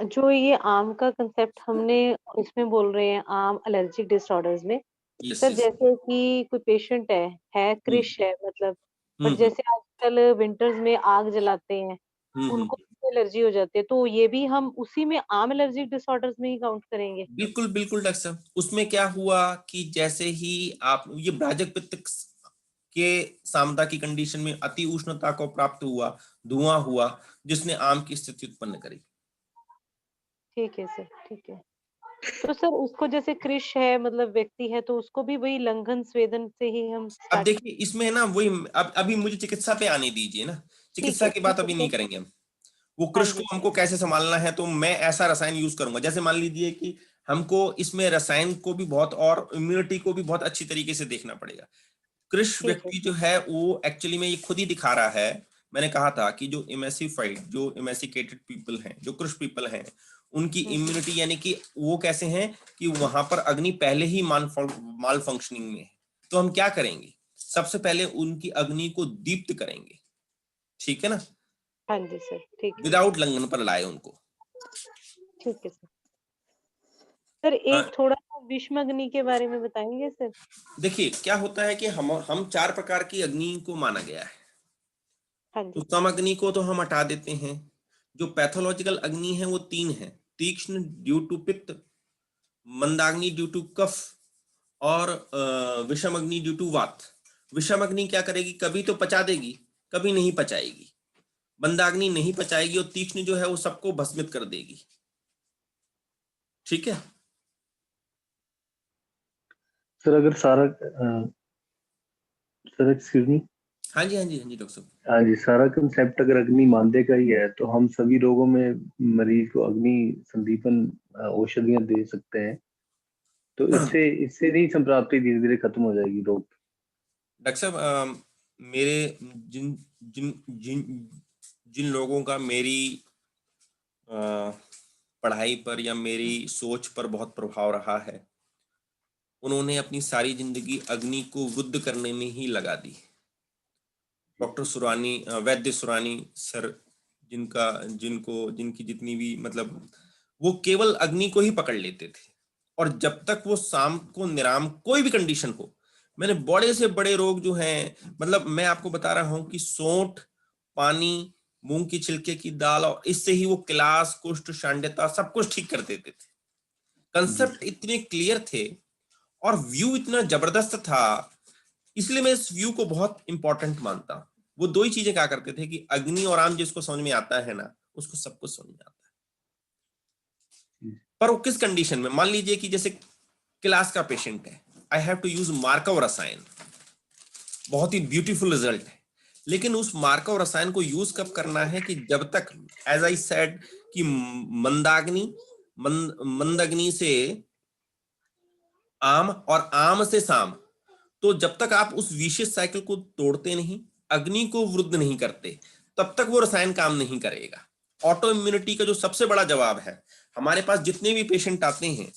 जो ये आम का कंसेप्ट हमने इसमें बोल रहे हैं, आम एलर्जिक डिसऑर्डर्स में, यस सर यस। जैसे कि कोई पेशेंट है क्रिश है मतलब, बट जैसे आजकल विंटर्स में आग जलाते हैं, उनको एलर्जी हो जाती है, तो ये भी हम उसी में आम एलर्जिक डिसऑर्डर्स में ही काउंट करेंगे? बिल्कुल बिल्कुल डॉक्टर साहब, उसमें क्या हुआ कि जैसे ही आप ये ब्राजक पित्त के सामता की कंडीशन में अति उष्णता को प्राप्त हुआ, धुआं हुआ, जिसने आम की स्थिति उत्पन्न करी। ठीक है सर, ठीक है। तो सर उसको जैसे क्रिश है मतलब व्यक्ति है, तो उसको भी वही लंघन स्वेदन से ही हम अब स्टार्ट? देखिए इसमें है ना वही, अब अभी मुझे चिकित्सा पे आने दीजिए ना, चिकित्सा की बात अभी नहीं करेंगे हम। वो हाँ कृष जी। को हमको कैसे संभालना है, तो मैं ऐसा रसायन यूज करूंगा, जैसे मान लीजिए कि हमको इसमें रसायन को भी बहुत और इम्यूनिटी को भी बहुत अच्छी तरीके से देखना पड़ेगा। कृष ठीक है। व्यक्ति जो है वो एक्चुअली में ये खुद ही दिखा रहा है, मैंने कहा था कि जो इमेसिफाइड, जो इमेसिकेटेड पीपल हैं, जो कृष पीपल हैं, उनकी इम्यूनिटी यानी कि वो कैसे हैं कि वहां पर अग्नि पहले ही माल फंक्शनिंग में है। तो हम क्या करेंगे, सबसे पहले उनकी अग्नि को दीप्त करेंगे, ठीक है ना, हाँ जी सर, ठीक है। विदाउट लंघन पर लाए उनको। ठीक है सर। सर एक थोड़ा सा विषम अग्नि के बारे में बताएंगे सर? देखिए क्या होता है कि हम 4 प्रकार की अग्नि को माना गया है। हाँ तो जी। सम अग्नि को तो हम हटा देते हैं। जो पैथोलॉजिकल अग्नि है वो 3 है, तीक्ष्ण ड्यू टू पित्त, मंदाग्नि ड्यू टू कफ, और विषम अग्नि ड्यू टू वात। विषम अग्नि क्या करेगी, कभी तो पचा देगी, कभी नहीं पचाएगी। मंदाग्नि नहीं पचाएगी, और तीक्ष्ण जो है वो सबको भस्मित कर देगी। ठीक है सर अगर सारा सर एक्सक्यूज मी, हाँ जी हाँ जी हाँ जी डॉक्टर साहब। हाँ जी, सारा कंसेप्ट अगर अग्नि मानदेय का ही है तो हम सभी रोगों में मरीज को अग्नि संदीपन औषधियां दे सकते हैं, तो इससे इससे नहीं संप्राप्ति धीरे धीरे खत्म हो जाएगी रोग? डॉक्टर साहब मेरे जिन जिन जिन जिन लोगों का मेरी पढ़ाई पर या मेरी सोच पर बहुत प्रभाव रहा है, उन्होंने अपनी सारी जिंदगी अग्नि को वृद्ध करने में ही लगा दी। डॉक्टर सुरानी, वैद्य सुरानी सर, जिनकी जितनी भी मतलब, वो केवल अग्नि को ही पकड़ लेते थे, और जब तक वो शाम को निराम कोई भी कंडीशन हो, मैंने बड़े से बड़े रोग जो हैं, मतलब मैं आपको बता रहा हूं कि सोंठ, पानी, मूंग की छिलके की दाल, और इससे ही वो क्लास, कुष्ठ, शांडता सब कुछ ठीक कर देते थे। कंसेप्ट इतने क्लियर थे और व्यू इतना जबरदस्त था, इसलिए मैं इस व्यू को बहुत इंपॉर्टेंट मानता हूं। वो 2 ही चीजें क्या करते थे कि अग्नि और आम जिसको समझ में आता है ना, उसको सब कुछ समझ में आता है। पर वो किस कंडीशन में, मान लीजिए कि जैसे क्लास का पेशेंट है, आई हैव टू यूज मार्कव रसायन, बहुत ही ब्यूटीफुल रिजल्ट है, लेकिन उस मार्कव रसायन को यूज कब करना है कि जब तक, एज आई सेड, कि मंदाग्नि से आम और आम से साम, तो जब तक आप उस विशेष साइकिल को तोड़ते नहीं, अग्नि को वृद्ध नहीं करते, तब तक वो रसायन काम नहीं करेगा। ऑटो इम्यूनिटी का जो सबसे बड़ा जवाब है, हमारे पास जितने भी पेशेंट आते हैं,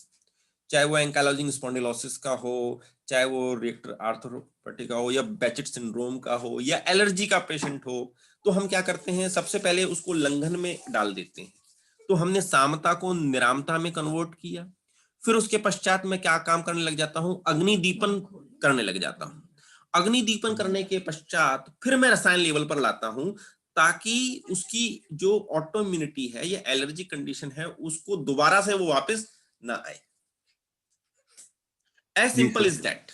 चाहे वो एंकाइलोजिंग स्पॉन्डिलोसिस का हो, चाहे वो रिएक्टर आर्थरोपैथी का हो, या बैचेट सिंड्रोम का हो, या एलर्जी का पेशेंट हो, तो हम क्या करते हैं, सबसे पहले उसको लंघन में डाल देते हैं। तो हमने सामता को निरामता में कन्वर्ट किया, फिर उसके पश्चात मैं क्या काम करने लग जाता हूं, अग्निदीपन करने लग जाता हूं। अग्निदीपन करने के पश्चात फिर मैं रसायन लेवल पर लाता हूं, ताकि उसकी जो ऑटो इम्यूनिटी है या एलर्जी कंडीशन है, उसको दोबारा से वो वापस ना आए। As simple is that.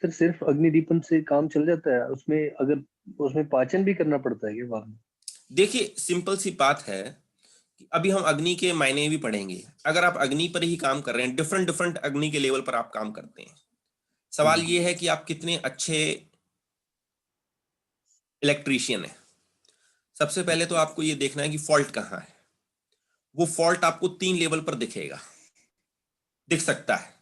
Sir सिर्फ अग्निदीपन से काम चल जाता है? उसमें अगर उसमें पाचन भी करना पड़ता है क्या बाद में? देखिए सिंपल सी बात है कि अभी हम अग्नि के मायने भी पढ़ेंगे। अगर आप अग्नि पर ही काम कर रहे हैं, डिफरेंट डिफरेंट अग्नि के लेवल पर आप काम करते हैं, सवाल ये है कि आप कितने अच्छे इलेक्ट्रीशियन है। सबसे पहले तो आपको ये देखना है कि फॉल्ट कहाँ है। वो फॉल्ट आपको 3 लेवल पर दिख सकता है।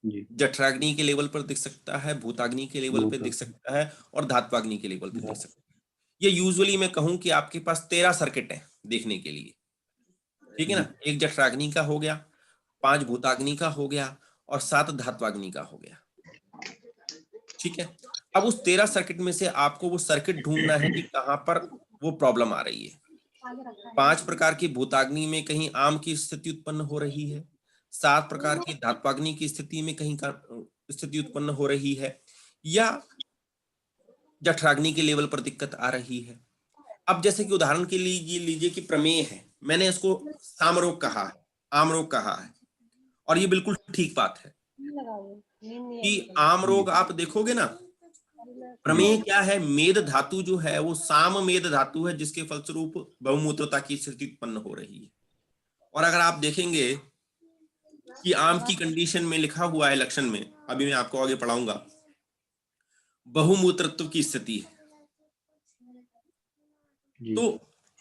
जठराग्नि के लेवल पर दिख सकता है, भूताग्नि के लेवल पे दिख सकता है, और धात्वाग्नि के लेवल पे दिख सकता है। ये यूजुअली मैं कहूं कि आपके पास 13 सर्किट है देखने के लिए, ठीक है ना। एक जठराग्नि का हो गया, 5 भूताग्नि का हो गया, और 7 धात्वाग्नि का हो गया, ठीक है। अब उस 13 सर्किट में से आपको वो सर्किट ढूंढना है कि कहां पर वो प्रॉब्लम आ रही है। 5 प्रकार की भूताग्नि में कहीं आम की स्थिति उत्पन्न हो रही है, 7 प्रकार की धात्वाग्नि की स्थिति में कहीं का स्थिति उत्पन्न हो रही है, या जठराग्नि के लेवल पर दिक्कत आ रही है। अब जैसे कि उदाहरण के लिए ये लीजिए कि प्रमेय है, मैंने इसको सामरोग कहा है, आम रोग कहा है, और ये बिल्कुल ठीक बात है कि आम रोग आप देखोगे ना, प्रमेय क्या है, मेद धातु जो है वो साम मेद धातु है, जिसके फलस्वरूप बहुमूत्रता की स्थिति उत्पन्न हो रही है। और अगर आप देखेंगे कि आम की कंडीशन में लिखा हुआ है लक्षण में, अभी मैं आपको आगे पढ़ाऊंगा, बहुमूत्रत्व की स्थिति है। तो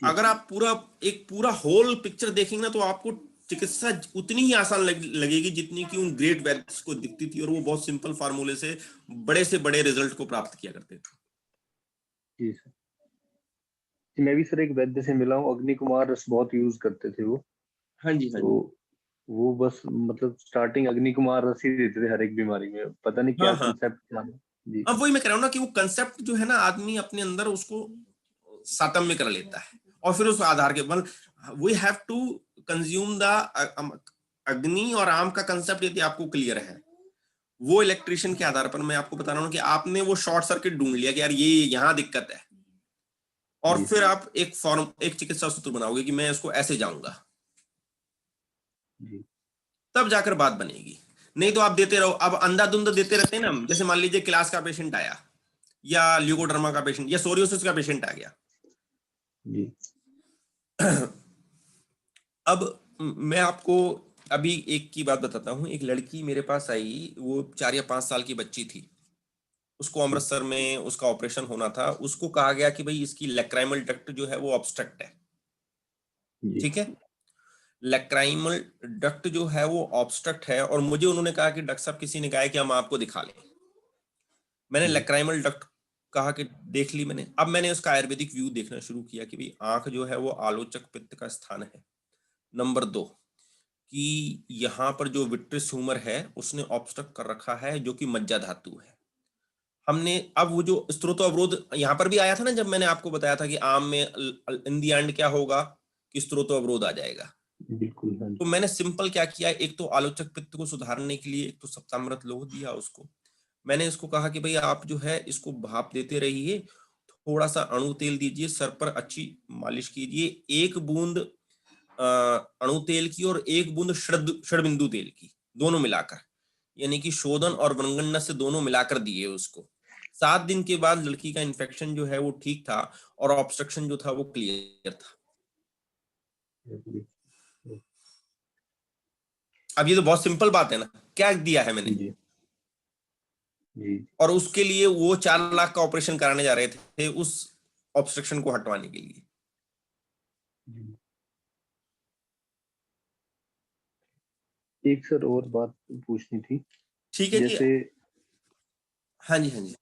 अगर आप पूरा होल पिक्चर देखेंगे ना, तो आपको चिकित्सा उतनी ही आसान लगेगी जितनी कि उन ग्रेट वैद्य को दिखती थी, और वो बहुत सिंपल फार्मूले से बड़े रिजल्ट को प्राप्त किया करते थे। जी सर, मैं भी सर एक वैद्य से मिला हूँ, अग्नि कुमार रस बहुत यूज करते थे वो। हाँ जी, हाँ जी। वो बस मतलब स्टार्टिंग अग्नि कुमार रस ही देते थे हर एक बीमारी में, पता नहीं क्या कंसेप्ट था जी। अब वही मैं कह रहा हूँ ना कि वो कंसेप्ट जो है ना, आदमी अपने अंदर उसको सातम्य कर लेता है, और फिर उस आधार के बल we have to consume the agni और आम का कंसेप्ट यदि आपको क्लियर है, वो इलेक्ट्रिशियन के आधार पर मैं आपको बता रहा हूँ कि आपने वो शॉर्ट सर्किट ढूंढ लिया कि यार ये यहाँ दिक्कत है, और फिर आप एक चिकित्सा सूत्र बनाओगे कि मैं इसको ऐसे जाऊंगा, तब जाकर बात बनेगी। नहीं तो आप देते रहो, अब अंधाधुंध देते रहते हैं ना। जैसे मान लीजिए क्लास का पेशेंट आया, या ल्यूकोडर्मा का पेशेंट, या सोरियोसिस का पेशेंट आ गया जी। अब मैं आपको अभी एक की बात बताता हूँ। एक लड़की मेरे पास आई, वो 4 या 5 साल की बच्ची थी, उसको अमृतसर में उसका ऑपरेशन होना था। उसको कहा गया कि भाई इसकी लैक्राइमल डक्ट जो है वो ऑब्स्ट्रक्ट है, ठीक है, लैक्राइमल डक्ट जो है वो ऑब्स्ट्रक्ट है, और मुझे उन्होंने कहा कि डॉक्टर साहब किसी ने कहा है कि हम आपको दिखा लें। मैंने लैक्राइमल डक्ट कहा कि देख ली मैंने। अब मैंने उसका आयुर्वेदिक व्यू देखना शुरू किया कि भाई आंख जो है वो आलोचक पित्त का स्थान है। नंबर 2 कि यहाँ पर जो विट्रिस ह्यूमर है उसने ऑब्स्ट्रक्ट कर रखा है, जो कि मज्जा धातु है। हमने अब वो जो स्त्रोत अवरोध यहाँ पर भी आया था ना, जब मैंने आपको बताया था कि आम में इन दी एंड क्या होगा कि स्त्रोत अवरोध आ जाएगा। बिल्कुल। तो मैंने सिंपल क्या किया, एक तो आलोचक पित्त को सुधारने के लिए एक तो सप्तामृत लोह दिया उसको। मैंने इसको कहा कि भाई आप जो है इसको भाप देते रहिए, थोड़ा सा अणु तेल दीजिए, सर पर अच्छी मालिश कीजिए, 1 बूंद अणु तेल की और 1 बूंद षडबिंदु तेल की, दोनों मिलाकर, यानी कि शोधन और वनगणना से दोनों मिलाकर दिए उसको। 7 दिन के बाद लड़की का इन्फेक्शन जो है वो ठीक था, और ऑब्स्ट्रक्शन जो था वो क्लियर था। अब ये तो बहुत सिंपल बात है ना, क्या दिया है मैंने जी। जी। और उसके लिए वो 4 लाख का ऑपरेशन कराने जा रहे थे उस ऑब्स्ट्रक्शन को हटवाने के लिए। एक सर और बात पूछनी थी। ठीक है जैसे हाँ जी, हाँ जी,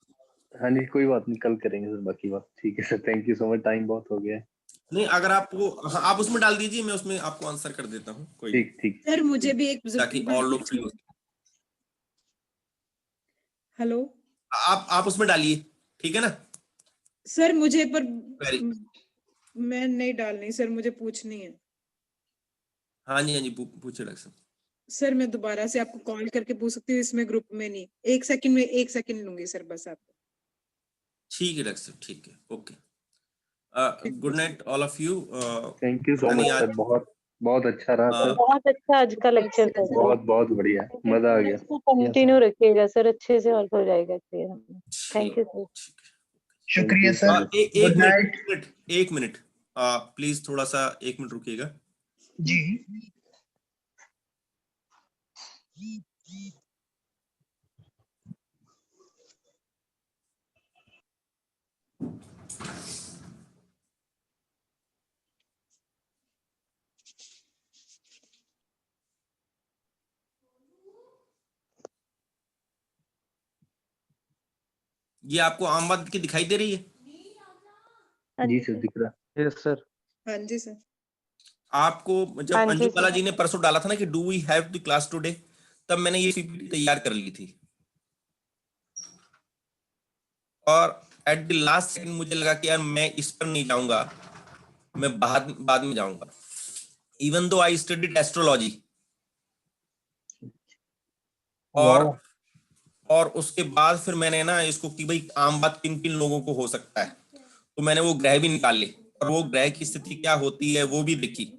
हाँ जी, कोई बात नहीं, कल करेंगे सर बाकी बात। ठीक है sir, thank you so much, time बहुत हो गया है। नहीं अगर आपको आप उसमें डाल दीजिए, मैं उसमें आपको आंसर कर देता हूँ। कोई ठीक सर मुझे भी एक ताकि और लोग फ्री हो। हेलो, आप उसमें डालिए, ठीक है ना सर मुझे पर मैं नहीं डालनी सर, मुझे पूछनी है। हाँ जी, हाँ जी, पूछे डॉक्टर साहब। सर मैं दोबारा से आपको कॉल करके पूछ सकती हूँ, इसमें ग्रुप में नहीं। 1 सेकंड में 1 सेकंड लूंगी सर बस आपको। ठीक है डॉक्टर साहब, ठीक है, okay. Good night all of you. Thank you so much sir, बहुत अच्छा रहा सर। बहुत अच्छा आज का लेक्चर था सर, बहुत बढ़िया, मजा आ गया। कंटिन्यू रखिएगा सर, अच्छे से और हो जाएगा क्लियर। थैंक यू सर, शुक्रिया सर। एक मिनट प्लीज, थोड़ा सा 1 मिनट रुकिएगा जी। ये आपको आम बात की दिखाई दे रही है? जी सर, दिख रहा है। Yes sir. हाँ जी सर। आपको जब अंजू बाला जी ने परसों डाला था ना कि do we have the class today, तब मैंने ये पीपीटी तैयार कर ली थी। और एट द लास्ट सेकंड मुझे लगा कि यार मैं इस पर नहीं जाऊंगा, मैं बाद में जाऊंगा। Even though I studied astrology, और उसके बाद फिर मैंने ना इसको कि भाई आम बात किन किन लोगों को हो सकता है, तो मैंने वो ग्रह भी निकाल ली और वो ग्रह की स्थिति क्या होती है वो भी देखी,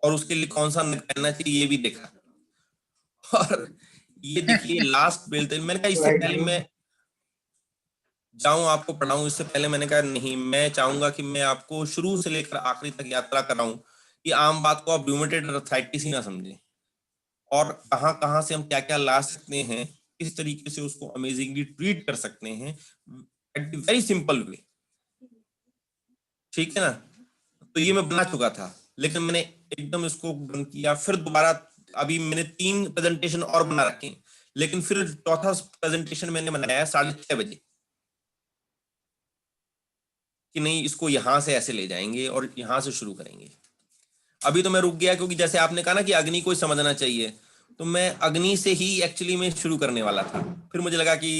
और उसके लिए कौन सा नग पहनना चाहिए ये भी देखा। और ये देखिए लास्ट बेल तक मैंने कहा इससे पहले मैं जाऊं आपको पढ़ाऊं, इससे पहले मैंने कहा नहीं, मैं चाहूंगा कि मैं आपको शुरू से लेकर आखिरी तक यात्रा कराऊं, कि आम बात को आप रूमेटॉइड आर्थराइटिस ही ना समझें, और कहां से हम क्या क्या ला सकते हैं, किस तरीके से उसको अमेजिंगली ट्रीट कर सकते हैं एट वेरी सिंपल वे। ठीक है ना? तो ये मैं बना चुका था, लेकिन मैंने एकदम इसको बंद किया। फिर दोबारा अभी मैंने 3 प्रेजेंटेशन और बना रखे, लेकिन फिर चौथा प्रेजेंटेशन मैंने बनाया 6:30 बजे कि नहीं इसको यहां से ऐसे ले जाएंगे और यहां से शुरू करेंगे। अभी तो मैं रुक गया क्योंकि जैसे आपने कहा ना कि अग्नि को समझना चाहिए, तो मैं अग्नि से ही एक्चुअली में शुरू करने वाला था। फिर मुझे लगा कि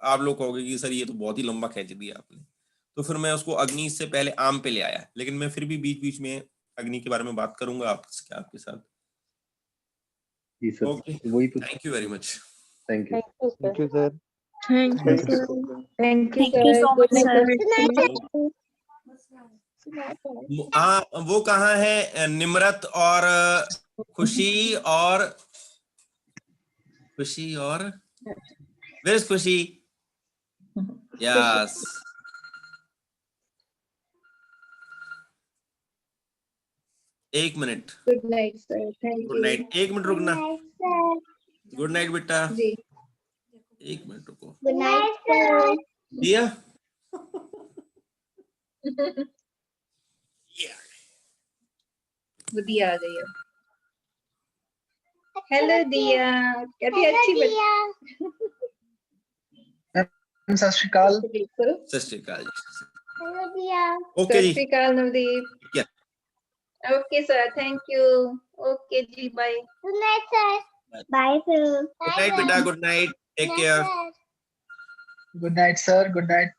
आप लोग कहोगे कि सर ये तो बहुत ही लंबा खींच दिया आपने, तो फिर मैं उसको अग्नि से पहले आम पे ले आया, लेकिन मैं फिर भी बीच बीच में अग्नि के बारे में बात करूंगा आपके साथ। जी सर, ओके, वही तो। Thank you very much. Thank you sir. Thank you, sir. Thank Thank you so much, sir. वो कहाँ है निम्रत और खुशी और वेयर इज खुशी? यस, एक minute. Good night, sir. Thank good you. Night, एक मिनट रुकना। गुड नाइट बेटा, जी. एक मिनट रुको। Good night, sir. दिया वो दिया आ गई अब। हेलो दिया, कैसी अच्छी बच्ची। सत श्री अकाल। सत श्री अकाल। हेलो दिया। ओके जी, सत श्री अकाल नवदीप। क्या? Okay sir, thank you. Okay जी, bye. Good night sir. Bye sir. Good night बेटा, good night, take care. Good night sir, good night.